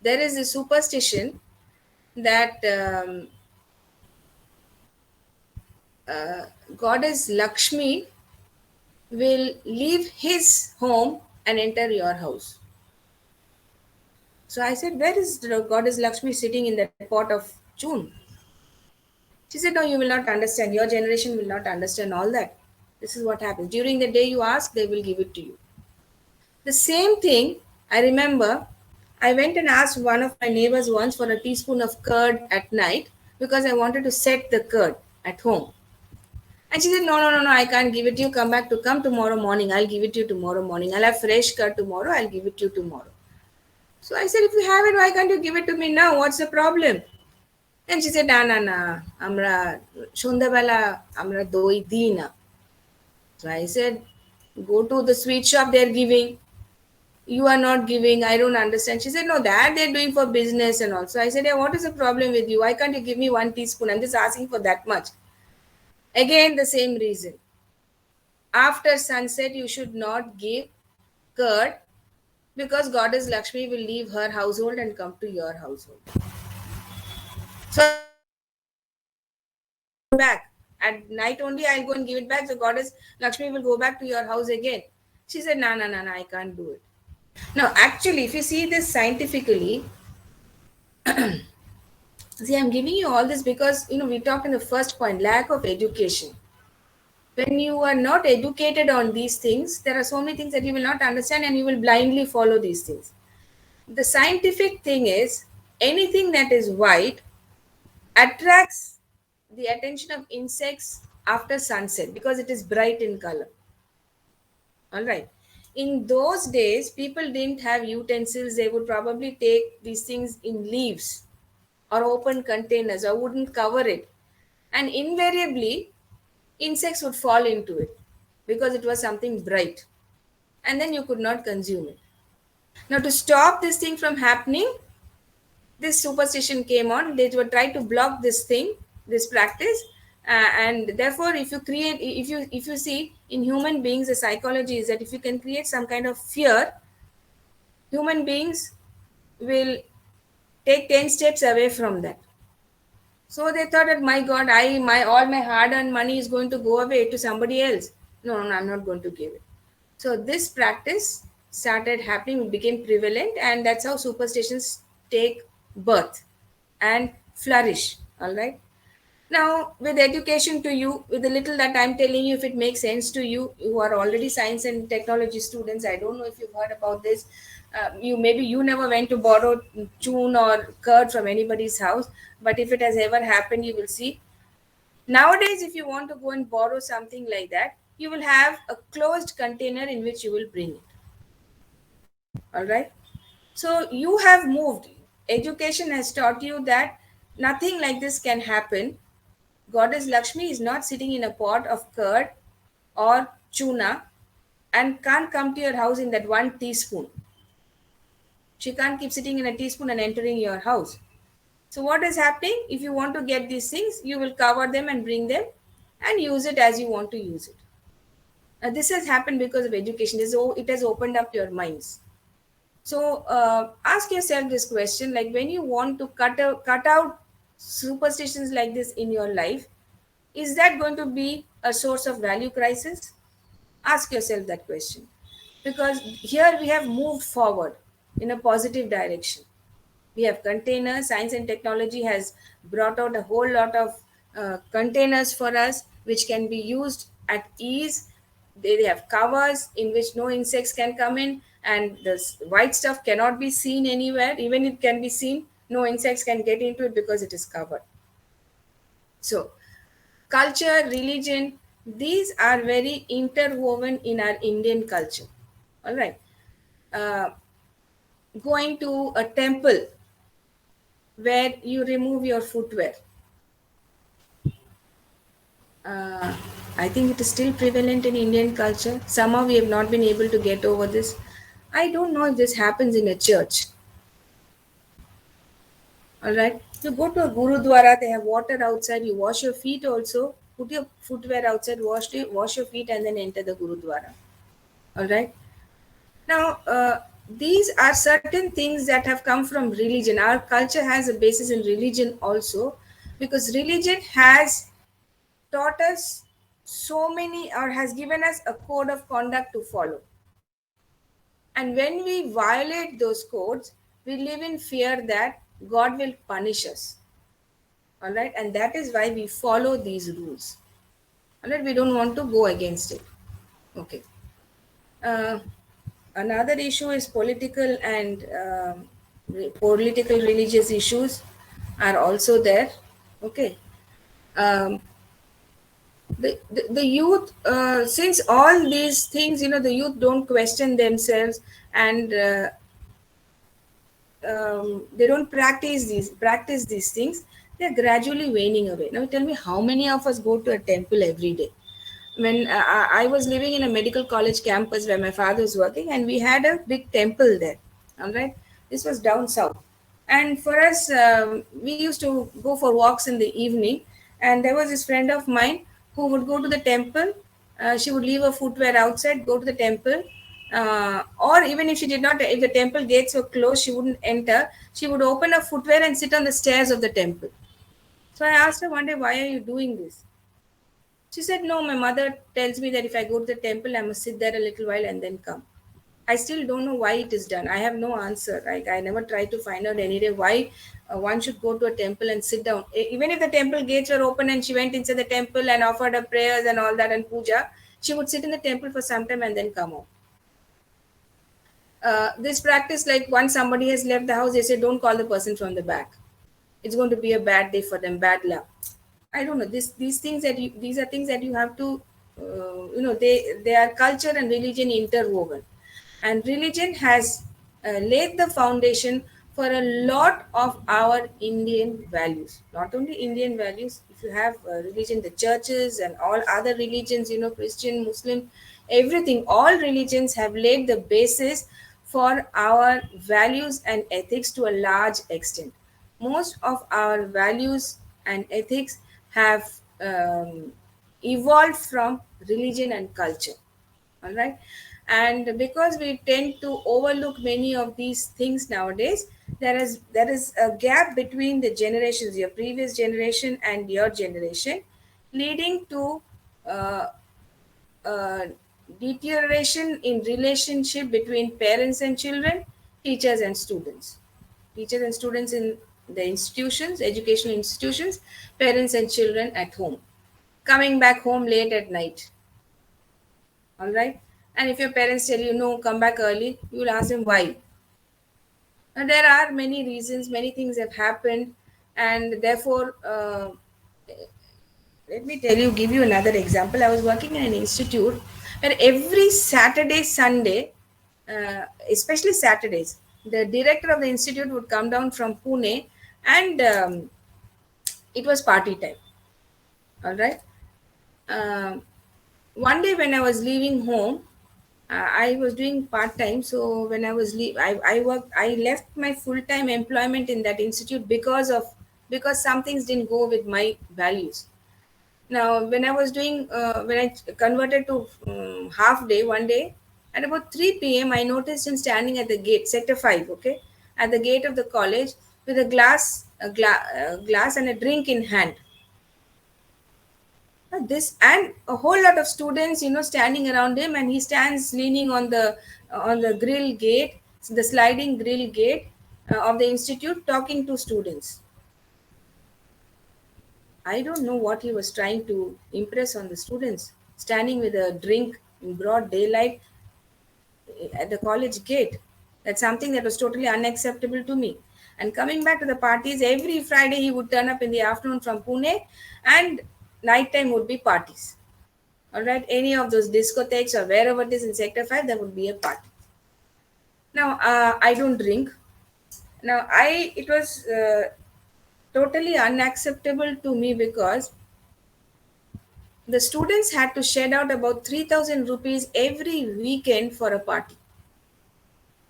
there is a superstition that goddess Lakshmi will leave his home and enter your house. So I said, where is the goddess Lakshmi sitting in that pot of chun? She said, no, you will not understand. Your generation will not understand all that. This is what happens. During the day you ask, they will give it to you. The same thing, I remember, I went and asked one of my neighbors once for a teaspoon of curd at night because I wanted to set the curd at home. And she said, no, I can't give it to you. Come tomorrow morning. I'll give it to you tomorrow morning. I'll have fresh curd tomorrow. I'll give it to you tomorrow. So I said, if you have it, why can't you give it to me now? What's the problem? And she said, na. Amra Shundabala, Amra doi dina. So I said, go to the sweet shop, they're giving. You are not giving. I don't understand. She said, no, that they're doing for business and all. So I said, yeah, what is the problem with you? Why can't you give me 1 teaspoon? I'm just asking for that much. Again, the same reason. After sunset, you should not give curd because Goddess Lakshmi will leave her household and come to your household. So back at night only, I'll go and give it back. So Goddess Lakshmi will go back to your house again. She said, no, I can't do it. Now, actually, if you see this scientifically, see, I'm giving you all this because, we talked in the first point, lack of education. When you are not educated on these things, there are so many things that you will not understand and you will blindly follow these things. The scientific thing is, anything that is white attracts the attention of insects after sunset because it is bright in color. All right. In those days, people didn't have utensils. They would probably take these things in leaves or open containers or wouldn't cover it. And invariably, insects would fall into it because it was something bright. And then you could not consume it. Now, to stop this thing from happening, this superstition came on. They were trying to block this thing, this practice. And therefore, if you see in human beings, the psychology is that if you can create some kind of fear, human beings will take 10 steps away from that. So they thought that, my God, all my hard-earned money is going to go away to somebody else. No, I'm not going to give it. So this practice started happening, it became prevalent, and that's how superstitions take birth and flourish. All right. Now, with education to you, with the little that I'm telling you, if it makes sense to you, who are already science and technology students, I don't know if you've heard about this. you never went to borrow chun or curd from anybody's house, but if it has ever happened, you will see nowadays if you want to go and borrow something like that, you will have a closed container in which you will bring it. All right. So you have moved. Education has taught you that nothing like this can happen. Goddess Lakshmi is not sitting in a pot of curd or tuna and can't come to your house in that 1 teaspoon. She can't keep sitting in a teaspoon and entering your house. So, what is happening? If you want to get these things, you will cover them and bring them and use it as you want to use it. This has happened because of education. It has opened up your minds. So, ask yourself this question: like when you want to cut out superstitions like this in your life, is that going to be a source of value crisis? Ask yourself that question, because here we have moved forward in a positive direction. We have containers. Science and technology has brought out a whole lot of containers for us which can be used at ease. They have covers in which no insects can come in, and this white stuff cannot be seen anywhere. Even it can be seen, no insects can get into it because it is covered. So culture, religion, these are very interwoven in our Indian culture. All right. uh, Going to a temple where you remove your footwear. Uh, I think it is still prevalent in Indian culture. Somehow we have not been able to get over this. I don't know if this happens in a church. All right. You go to a gurudwara, they have water outside. You wash your feet also. Put your footwear outside, wash your feet, and then enter the gurudwara. All right. Now, these are certain things that have come from religion. Our culture has a basis in religion also, because religion has taught us so many, or has given us a code of conduct to follow. And when we violate those codes, we live in fear that God will punish us. All right. And that is why we follow these rules. All right. We don't want to go against it. Okay. Uh, Another issue is political and political religious issues are also there. Okay. Um, the youth, since all these things, the youth don't question themselves, and they don't practice these things, they're gradually waning away. Now tell me, how many of us go to a temple every day? When I was living in a medical college campus where my father was working, and we had a big temple there. All right, this was down south, and for us, we used to go for walks in the evening. And there was this friend of mine who would go to the temple. She would leave her footwear outside, go to the temple, or even if she did not, if the temple gates were closed, she wouldn't enter. She would open her footwear and sit on the stairs of the temple. So I asked her one day, why are you doing this? She said, no, my mother tells me that if I go to the temple, I must sit there a little while and then come. I still don't know why it is done. I have no answer. Right? I never tried to find out any day why one should go to a temple and sit down. Even if the temple gates were open and she went inside the temple and offered her prayers and all that and puja, she would sit in the temple for some time and then come out. This practice, like once somebody has left the house, they say, don't call the person from the back. It's going to be a bad day for them, bad luck. I don't know. These things these are things that you have to, they are culture and religion interwoven, and religion has laid the foundation for a lot of our Indian values. Not only Indian values. If you have religion, the churches and all other religions, Christian, Muslim, everything, all religions have laid the basis for our values and ethics to a large extent. Most of our values and ethics have evolved from religion and culture. All right. And because we tend to overlook many of these things nowadays, there is a gap between the generations, your previous generation and your generation, leading to uh, uh, deterioration in relationship between parents and children, teachers and students, in the institutions, educational institutions, parents and children at home, coming back home late at night. All right. And if your parents tell you no, come back early, you will ask them why. There are many reasons, many things have happened, and therefore, let me tell you, give you another example. I was working in an institute where every Saturday, Sunday, especially Saturdays, the director of the institute would come down from Pune, and it was party time. All right. Um, One day when I was leaving home, I was doing part time. So when I was I worked. I left my full time employment in that institute because some things didn't go with my values. Now, when I was doing, when I converted to half day one day, at about 3 p.m., I noticed him standing at the gate, sector 5, okay, at the gate of the college with glass and a drink in hand. This and a whole lot of students, standing around him, and he stands leaning on the grill gate, the sliding grill gate of the institute, talking to students. I don't know what he was trying to impress on the students, standing with a drink in broad daylight at the college gate. That's something that was totally unacceptable to me. And coming back to the parties, every Friday he would turn up in the afternoon from Pune, and nighttime would be parties. All right, any of those discotheques or wherever it is in Sector 5, there would be a party. Now, I don't drink. Now, it was totally unacceptable to me because the students had to shed out about 3,000 rupees every weekend for a party.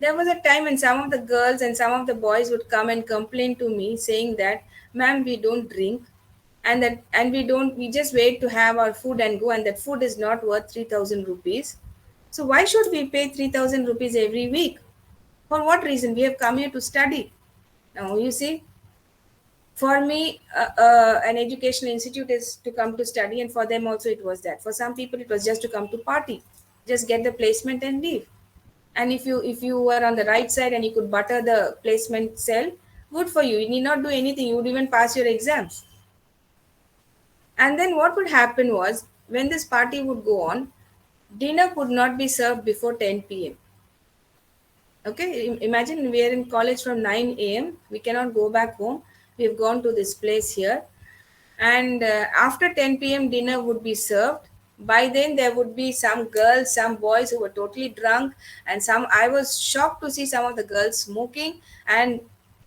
There was a time when some of the girls and some of the boys would come and complain to me saying that, ma'am, we don't drink, and we just wait to have our food and go, and that food is not worth 3,000 rupees. So why should we pay 3,000 rupees every week? For what reason? We have come here to study. Now, you see, for me, an educational institute is to come to study, and for them also it was that. For some people, it was just to come to party, just get the placement and leave. And if you were on the right side and you could butter the placement cell, good for you. You need not do anything. You would even pass your exams. And then what would happen was, when this party would go on, dinner could not be served before 10 p.m. Okay, imagine we are in college from 9 a.m. We cannot go back home. We've gone to this place here. And after 10 p.m., dinner would be served. By then, there would be some girls, some boys who were totally drunk. And I was shocked to see some of the girls smoking. And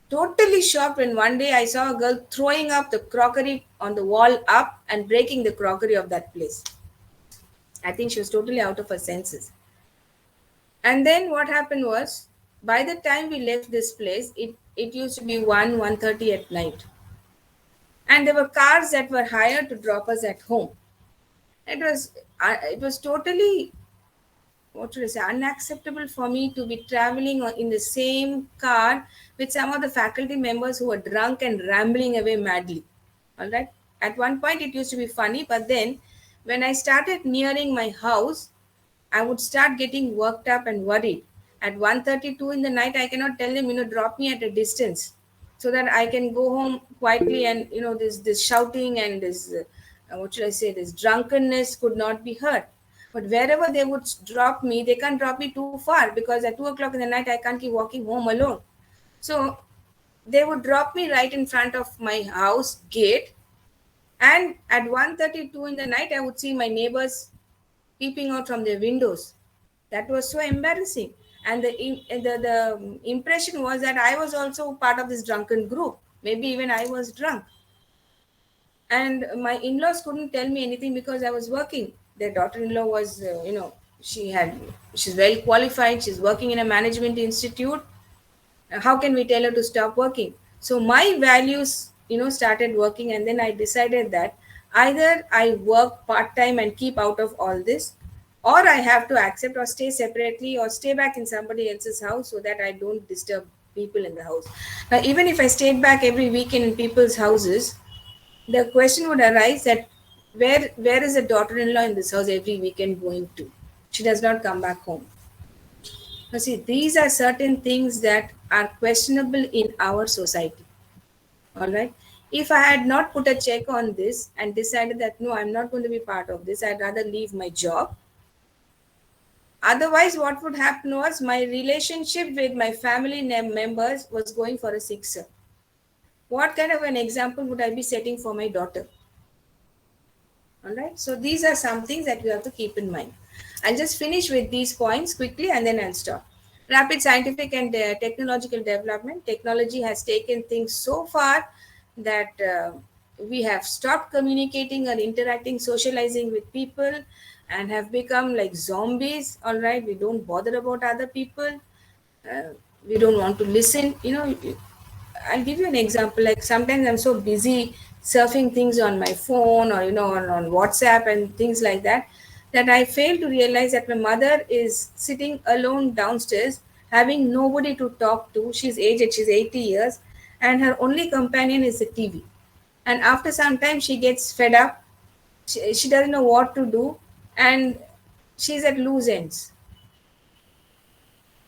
totally shocked when one day I saw a girl throwing up the crockery on the wall up and breaking the crockery of that place. I think she was totally out of her senses. And then what happened was, by the time we left this place, it used to be 1:30 at night. And there were cars that were hired to drop us at home. It was totally, what should I say, unacceptable for me to be traveling in the same car with some of the faculty members who were drunk and rambling away madly. All right. At one point, it used to be funny, but then when I started nearing my house, I would start getting worked up and worried. At 1:32 in the night, I cannot tell them, drop me at a distance so that I can go home quietly, and this shouting and this what should I say, this drunkenness could not be heard. But wherever they would drop me, they can't drop me too far, because at 2 o'clock in the night I can't keep walking home alone. So they would drop me right in front of my house gate, and at 1:32 in the night I would see my neighbors peeping out from their windows. That was so embarrassing. And the impression was that I was also part of this drunken group. Maybe even I was drunk. And my in-laws couldn't tell me anything because I was working. Their daughter-in-law was, she's well qualified. She's working in a management institute. How can we tell her to stop working? So my values, started working. And then I decided that either I work part-time and keep out of all this, or I have to accept or stay separately or stay back in somebody else's house so that I don't disturb people in the house. Now, even if I stayed back every weekend in people's houses, the question would arise that where is the daughter-in-law in this house every weekend going to? She does not come back home. Now, see, these are certain things that are questionable in our society. All right. If I had not put a check on this and decided that no, I'm not going to be part of this, I'd rather leave my job, Otherwise, what would happen was my relationship with my family members was going for a sixer. What kind of an example would I be setting for my daughter? All right. So these are some things that we have to keep in mind. I'll just finish with these points quickly and then I'll stop. Rapid scientific and technological development. Technology has taken things so far that we have stopped communicating or interacting, socializing with people, and have become like zombies. All right. We don't bother about other people. Uh, we don't want to listen. I'll give you an example. Like sometimes I'm so busy surfing things on my phone or on WhatsApp and things like that, that I fail to realize that my mother is sitting alone downstairs, having nobody to talk to. She's aged, she's 80 years, and her only companion is the TV. And after some time, she gets fed up. She doesn't know what to do, and she's at loose ends.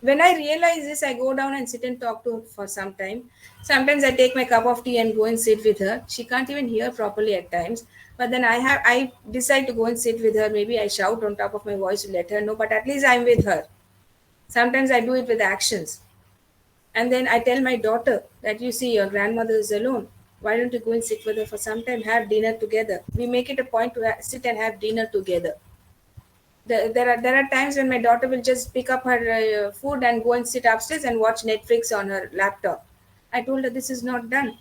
When I realize this, I go down and sit and talk to her for some time. Sometimes I take my cup of tea and go and sit with her. She can't even hear properly at times. But then I decide to go and sit with her. Maybe I shout on top of my voice to let her know, but at least I'm with her. Sometimes I do it with actions. And then I tell my daughter that you see your grandmother is alone. Why don't you go and sit with her for some time, have dinner together? We make it a point to sit and have dinner together. There are times when my daughter will just pick up her food and go and sit upstairs and watch Netflix on her laptop. I told her this is not done,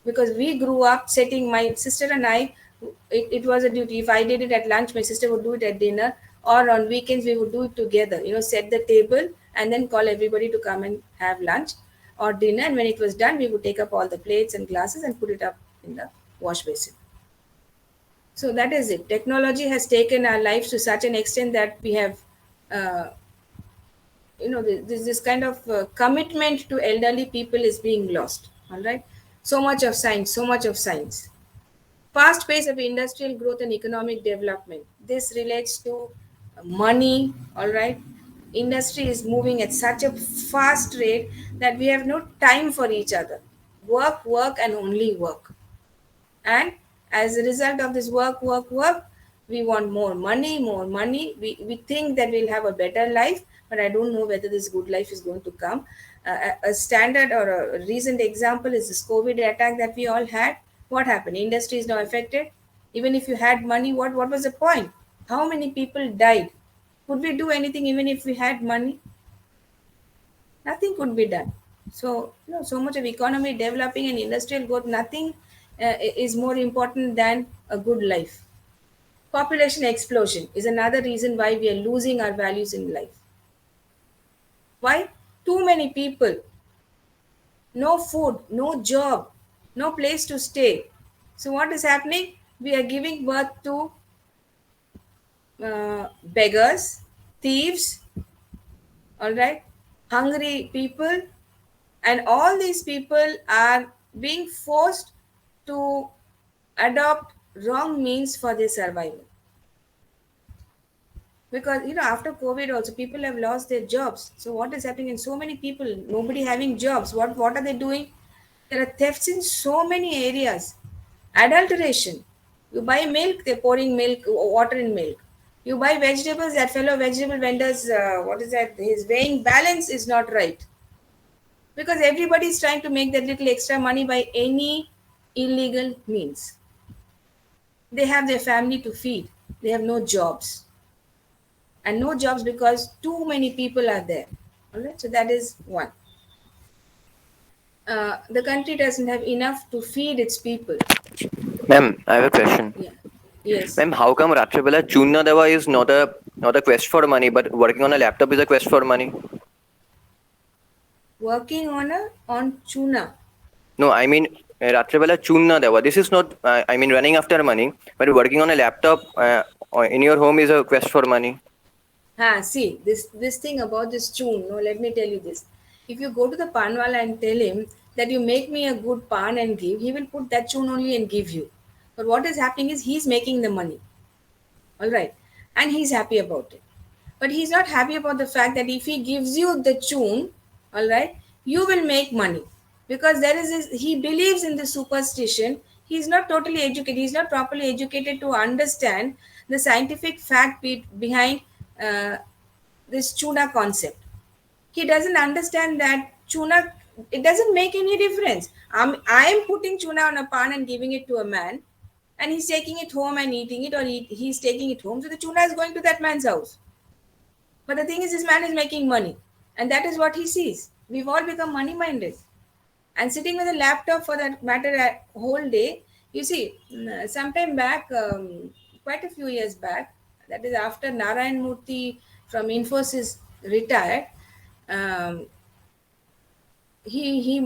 because we grew up setting, my sister and I, it was a duty. If I did it at lunch, my sister would do it at dinner, or on weekends we would do it together. Set the table and then call everybody to come and have lunch or dinner. And when it was done, we would take up all the plates and glasses and put it up in the wash basin. So that is it. Technology has taken our lives to such an extent that we have, this kind of commitment to elderly people is being lost. All right. So much of science, so much of science. Fast pace of industrial growth and economic development. This relates to money. All right. Industry is moving at such a fast rate that we have no time for each other. Work, work, and only work. And as a result of this work, we want more money. We think that we'll have a better life, but I don't know whether this good life is going to come. A standard or a recent example is this COVID attack that we all had. What happened? Industry is now affected. Even if you had money, what was the point? How many people died? Could we do anything even if we had money? Nothing could be done. So, so much of economy developing and industrial growth, nothing is more important than a good life. Population explosion is another reason why we are losing our values in life. Why? Too many people, no food, no job, no place to stay. So, what is happening? We are giving birth to beggars, thieves, all right, hungry people, and all these people are being forced to adopt wrong means for their survival. Because after COVID also people have lost their jobs. So what is happening in so many people, nobody having jobs, what are they doing? There are thefts in so many areas. Adulteration. You buy milk, they're pouring milk, water in milk. You buy vegetables, that fellow vegetable vendors, his weighing balance is not right. Because everybody is trying to make that little extra money by any illegal means. They have their family to feed. They have no jobs. And no jobs because too many people are there. All right, so that is one. The country doesn't have enough to feed its people. Ma'am, I have a question. Yeah. Yes. Ma'am, how come Ratribala Chunna Deva is not a quest for money, but working on a laptop is a quest for money? Working on Chuna. No, I mean Ratribala Chunna Deva. This is not. Running after money, but working on a laptop in your home is a quest for money. See, this thing about this chun. No, let me tell you this. If you go to the panwala and tell him that you make me a good pan and give, he will put that chun only and give you. But what is happening is he's making the money. All right. And he's happy about it. But he's not happy about the fact that if he gives you the chun, all right, you will make money. Because he believes in the superstition. He's not totally educated. He's not properly educated to understand the scientific fact behind uh, this tuna concept. He doesn't understand that tuna, it doesn't make any difference. I am putting tuna on a pan and giving it to a man, and he's taking it home and eating it, or he's taking it home. So the tuna is going to that man's house. But the thing is, this man is making money, and that is what he sees. We've all become money minded. And sitting with a laptop for that matter a whole day, you see, sometime back, quite a few years back, that is after Narayan Murthy from Infosys retired, um, he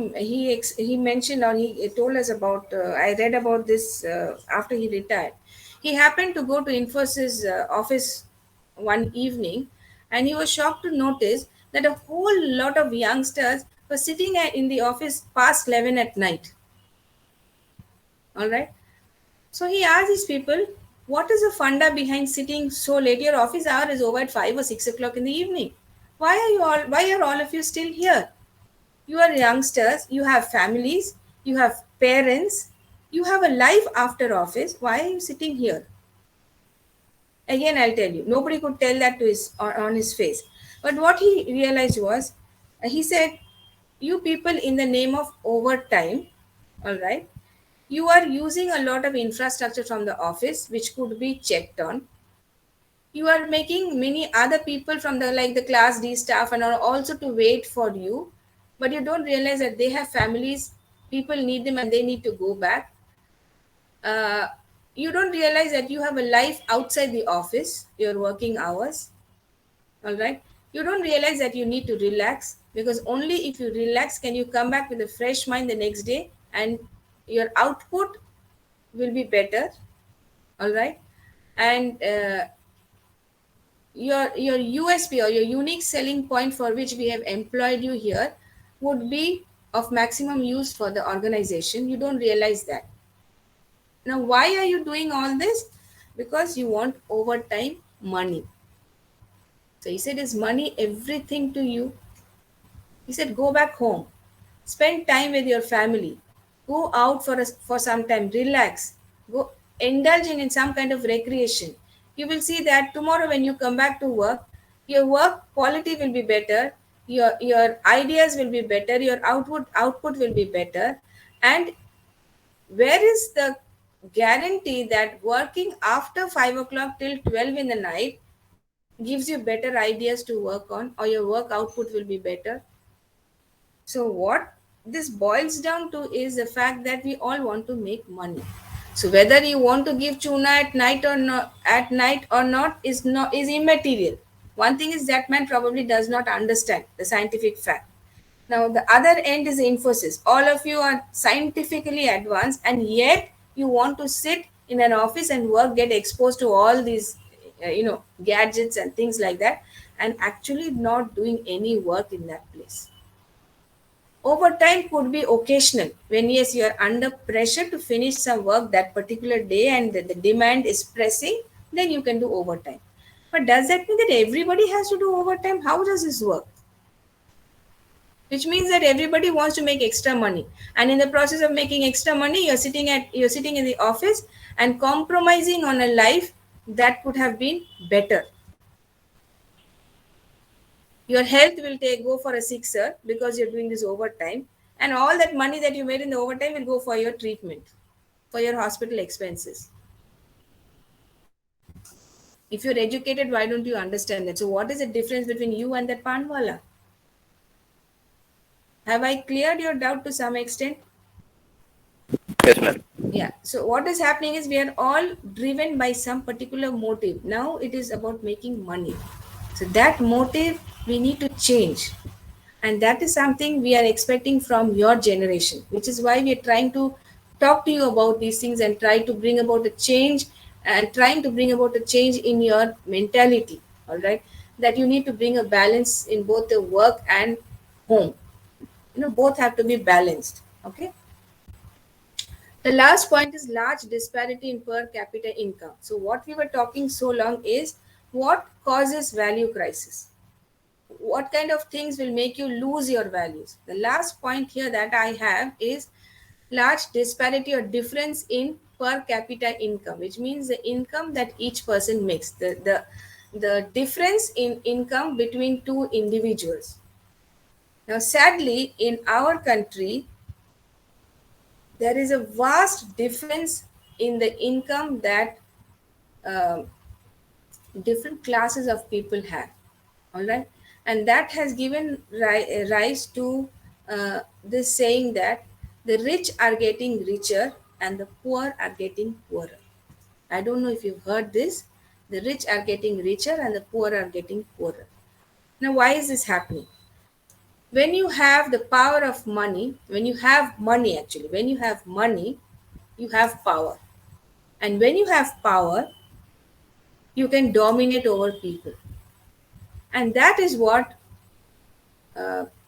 mentioned, or he told us about, I read about this after he retired. He happened to go to Infosys office one evening, and he was shocked to notice that a whole lot of youngsters were sitting in the office past 11 at night. All right. So he asked these people, what is the funda behind sitting so late? Your office hour is over at 5 or 6 o'clock in the evening. Why are all of you still here? You are youngsters, you have families, you have parents, you have a life after office. Why are you sitting here? Again, I'll tell you, nobody could tell that to on his face. But what he realized was, he said, you people, in the name of overtime, all right, you are using a lot of infrastructure from the office which could be checked on. You are making many other people from the class D staff and all also to wait for you, but you don't realize that they have families, people need them and they need to go back. uh, you don't realize that you have a life outside the office, your working hours. All right, you don't realize that you need to relax, because only if you relax can you come back with a fresh mind the next day, and your output will be better. All right, and your USP, or your unique selling point for which we have employed you here, would be of maximum use for the organization. You don't realize that. Now, why are you doing all this? Because you want overtime money. So he said, is money everything to you? He said, go back home, spend time with your family, go out for some time, relax, go indulge in some kind of recreation. You will see that tomorrow when you come back to work, your work quality will be better, your ideas will be better, your output will be better. And where is the guarantee that working after 5 o'clock till 12 in the night gives you better ideas to work on, or your work output will be better? So what this boils down to is the fact that we all want to make money. So whether you want to give tuna at night or not is immaterial. One thing is that man probably does not understand the scientific fact. Now the other end is Infosys. All of you are scientifically advanced, and yet you want to sit in an office and work, get exposed to all these gadgets and things like that, and actually not doing any work in that place. Overtime could be occasional when, yes, you are under pressure to finish some work that particular day and the demand is pressing, then you can do overtime. But does that mean that everybody has to do overtime? How does this work? Which means that everybody wants to make extra money, and in the process of making extra money, you're sitting in the office and compromising on a life that could have been better. Your health will go for a sixer because you're doing this overtime, and all that money that you made in the overtime will go for your treatment, for your hospital expenses. If you're educated, why don't you understand that? So what is the difference between you and that panwala? Have I cleared your doubt to some extent? Yes, ma'am. Yeah. So what is happening is we are all driven by some particular motive. Now it is about making money. So that motive we need to change. And that is something we are expecting from your generation, which is why we are trying to talk to you about these things and try to bring about a change, and trying to bring about a change in your mentality. All right. That you need to bring a balance in both the work and home. Both have to be balanced. Okay. The last point is large disparity in per capita income. So what we were talking so long is what causes value crisis? What kind of things will make you lose your values? The last point here that I have is large disparity or difference in per capita income, which means the income that each person makes. the difference in income between two individuals. Now, sadly, in our country, there is a vast difference in the income that uh, different classes of people have. All right, and that has given rise to this saying that the rich are getting richer and the poor are getting poorer. I don't know if you've heard this. The rich are getting richer and the poor are getting poorer. Now, why is this happening? When you have the power of money, when you have money, actually, when you have money, you have power. And when you have power, you can dominate over people. And that is what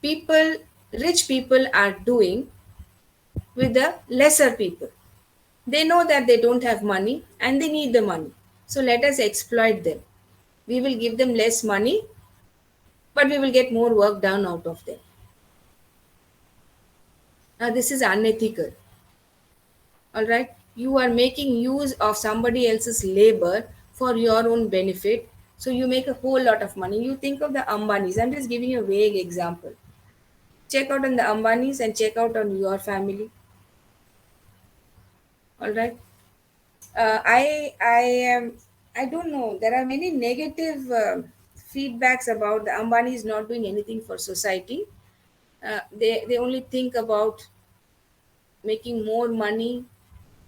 people, rich people, are doing with the lesser people. They know that they don't have money and they need the money. So let us exploit them. We will give them less money, but we will get more work done out of them. Now, this is unethical. All right, you are making use of somebody else's labor for your own benefit. So you make a whole lot of money. You think of the Ambanis. I'm just giving you a vague example. Check out on the Ambanis and check out on your family. All right. I don't know. There are many negative feedbacks about the Ambanis not doing anything for society. They only think about making more money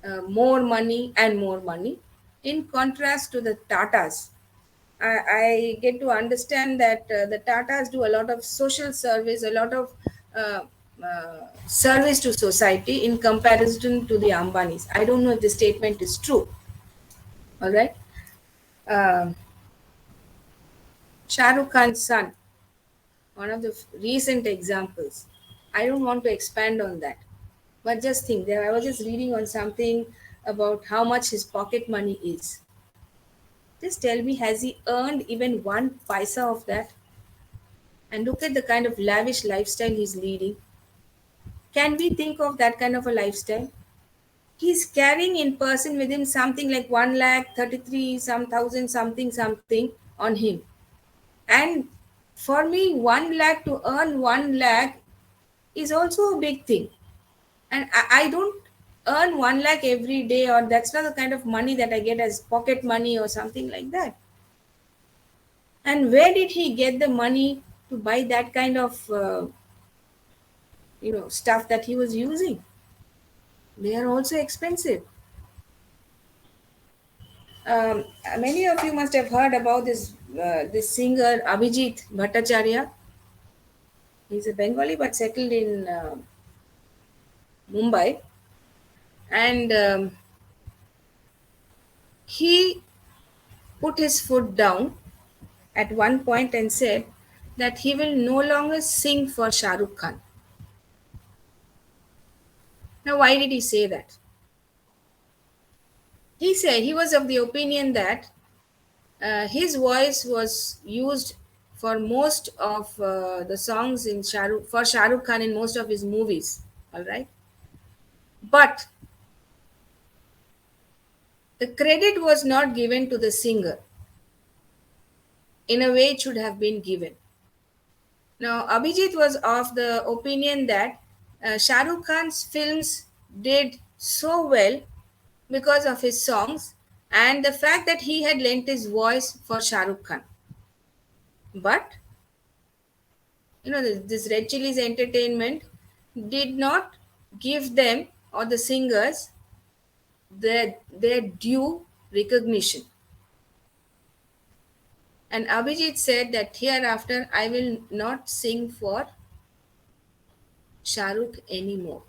and more money. In contrast to the Tatas, I get to understand that the Tatas do a lot of social service, a lot of uh, service to society in comparison to the Ambanis. I don't know if the statement is true. All right. Um Shah Rukh Khan's son, one of the recent examples. I don't want to expand on that, but just think there. I was just reading on something about how much his pocket money is. Just tell me, has he earned even one paisa of that? And look at the kind of lavish lifestyle he's leading. Can we think of that kind of a lifestyle? He's carrying in person with him something like 1 lakh 33 some thousand something on him. And for me, 1 lakh, to earn 1 lakh is also a big thing. And I don't earn 1 lakh every day, or that's not the kind of money that I get as pocket money or something like that. And where did he get the money to buy that kind of stuff that he was using? They are also expensive. Many of you must have heard about this singer Abhijit Bhattacharya. He's a Bengali but settled in Mumbai, and he put his foot down at one point and said that he will no longer sing for Shah Rukh Khan. Now, why did he say that? He said he was of the opinion that his voice was used for most of the songs in for Shah Rukh Khan in most of his movies. All right, but the credit was not given to the singer in a way it should have been given. Now, Abhijit was of the opinion that Shah Rukh Khan's films did so well because of his songs and the fact that he had lent his voice for Shah Rukh Khan. But, this Red Chillies Entertainment did not give them or the singers their due recognition. And Abhijit said that hereafter I will not sing for Shah Rukh anymore.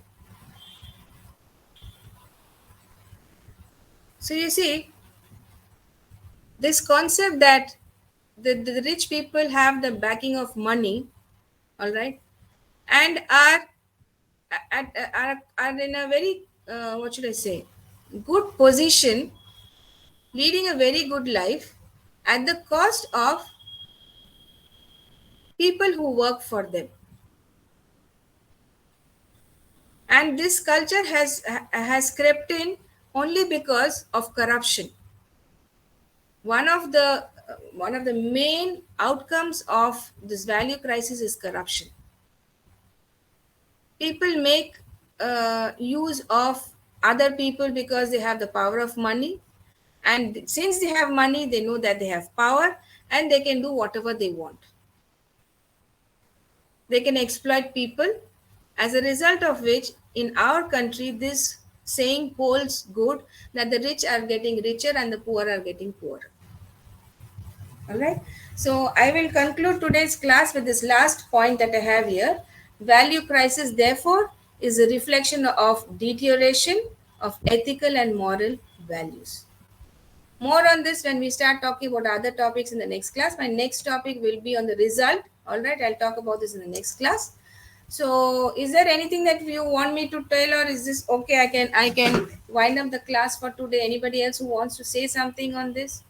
So you see, this concept that the rich people have the backing of money, all right, and are in a very, what should I say, good position, leading a very good life at the cost of people who work for them. And this culture has crept in only because of corruption. One of the one of the main outcomes of this value crisis is corruption. People make use of other people because they have the power of money, and since they have money, they know that they have power and they can do whatever they want. They can exploit people, as a result of which in our country this saying holds good, that the rich are getting richer and the poor are getting poorer. All right, so I will conclude today's class with this last point that I have here. Value crisis therefore is a reflection of deterioration of ethical and moral values. More on this when we start talking about other topics in the next class. My next topic will be on the result. All right, I'll talk about this in the next class. So is there anything that you want me to tell, or is this okay? I can wind up the class for today. Anybody else who wants to say something on this?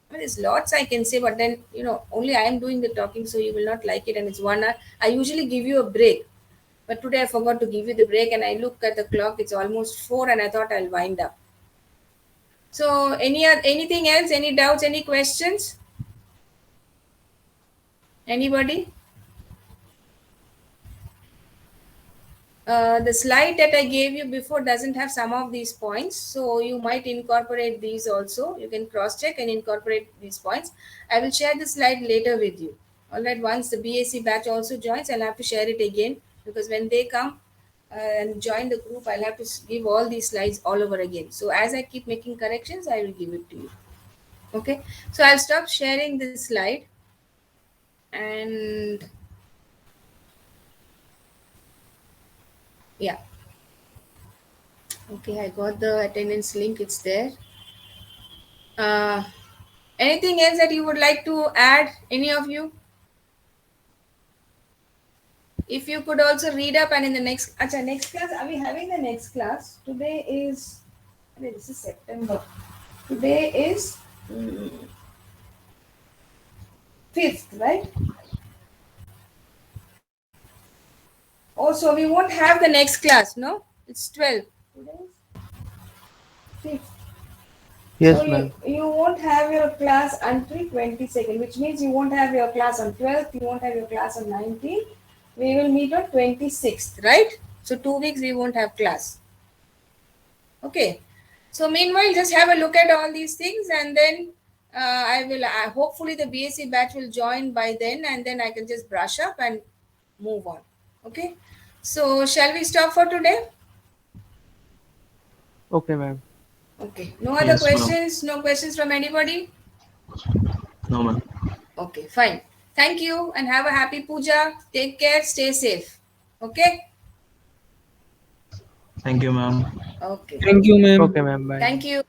I mean, there's lots I can say, but then only I am doing the talking, so you will not like it, and it's 1 hour. I usually give you a break, but today I forgot to give you the break, and I look at the clock, it's almost 4, and I thought I'll wind up. So anything else, any doubts, any questions? Anybody? The slide that I gave you before doesn't have some of these points, so you might incorporate these also. You can cross check and incorporate these points. I will share the slide later with you. All right, once the BAC batch also joins, I'll have to share it again, because when they come and join the group, I'll have to give all these slides all over again. So as I keep making corrections, I will give it to you. Okay, so I'll stop sharing this slide, and yeah, okay, I got the attendance link, it's there. Anything else that you would like to add, any of you? If you could also read up, and in the next class, are we having the next class? Today is, this is September. Today is 5th, right? Oh, so we won't have the next class, no? It's 12. Today is 5th. Yes, So ma'am. you won't have your class until 22nd, which means you won't have your class on 12th, you won't have your class on 19th. We will meet on 26th, right? So 2 weeks we won't have class. Okay. So meanwhile, just have a look at all these things, and then hopefully the BSc batch will join by then, and then I can just brush up and move on. Okay. So shall we stop for today? Okay, ma'am. Okay. No other Yes, ma'am. questions? No questions from anybody? No, ma'am. Okay, fine. Thank you and have a happy puja. Take care. Stay safe. Okay? Thank you, ma'am. Okay. Thank you, ma'am. Okay, ma'am. Bye. Thank you.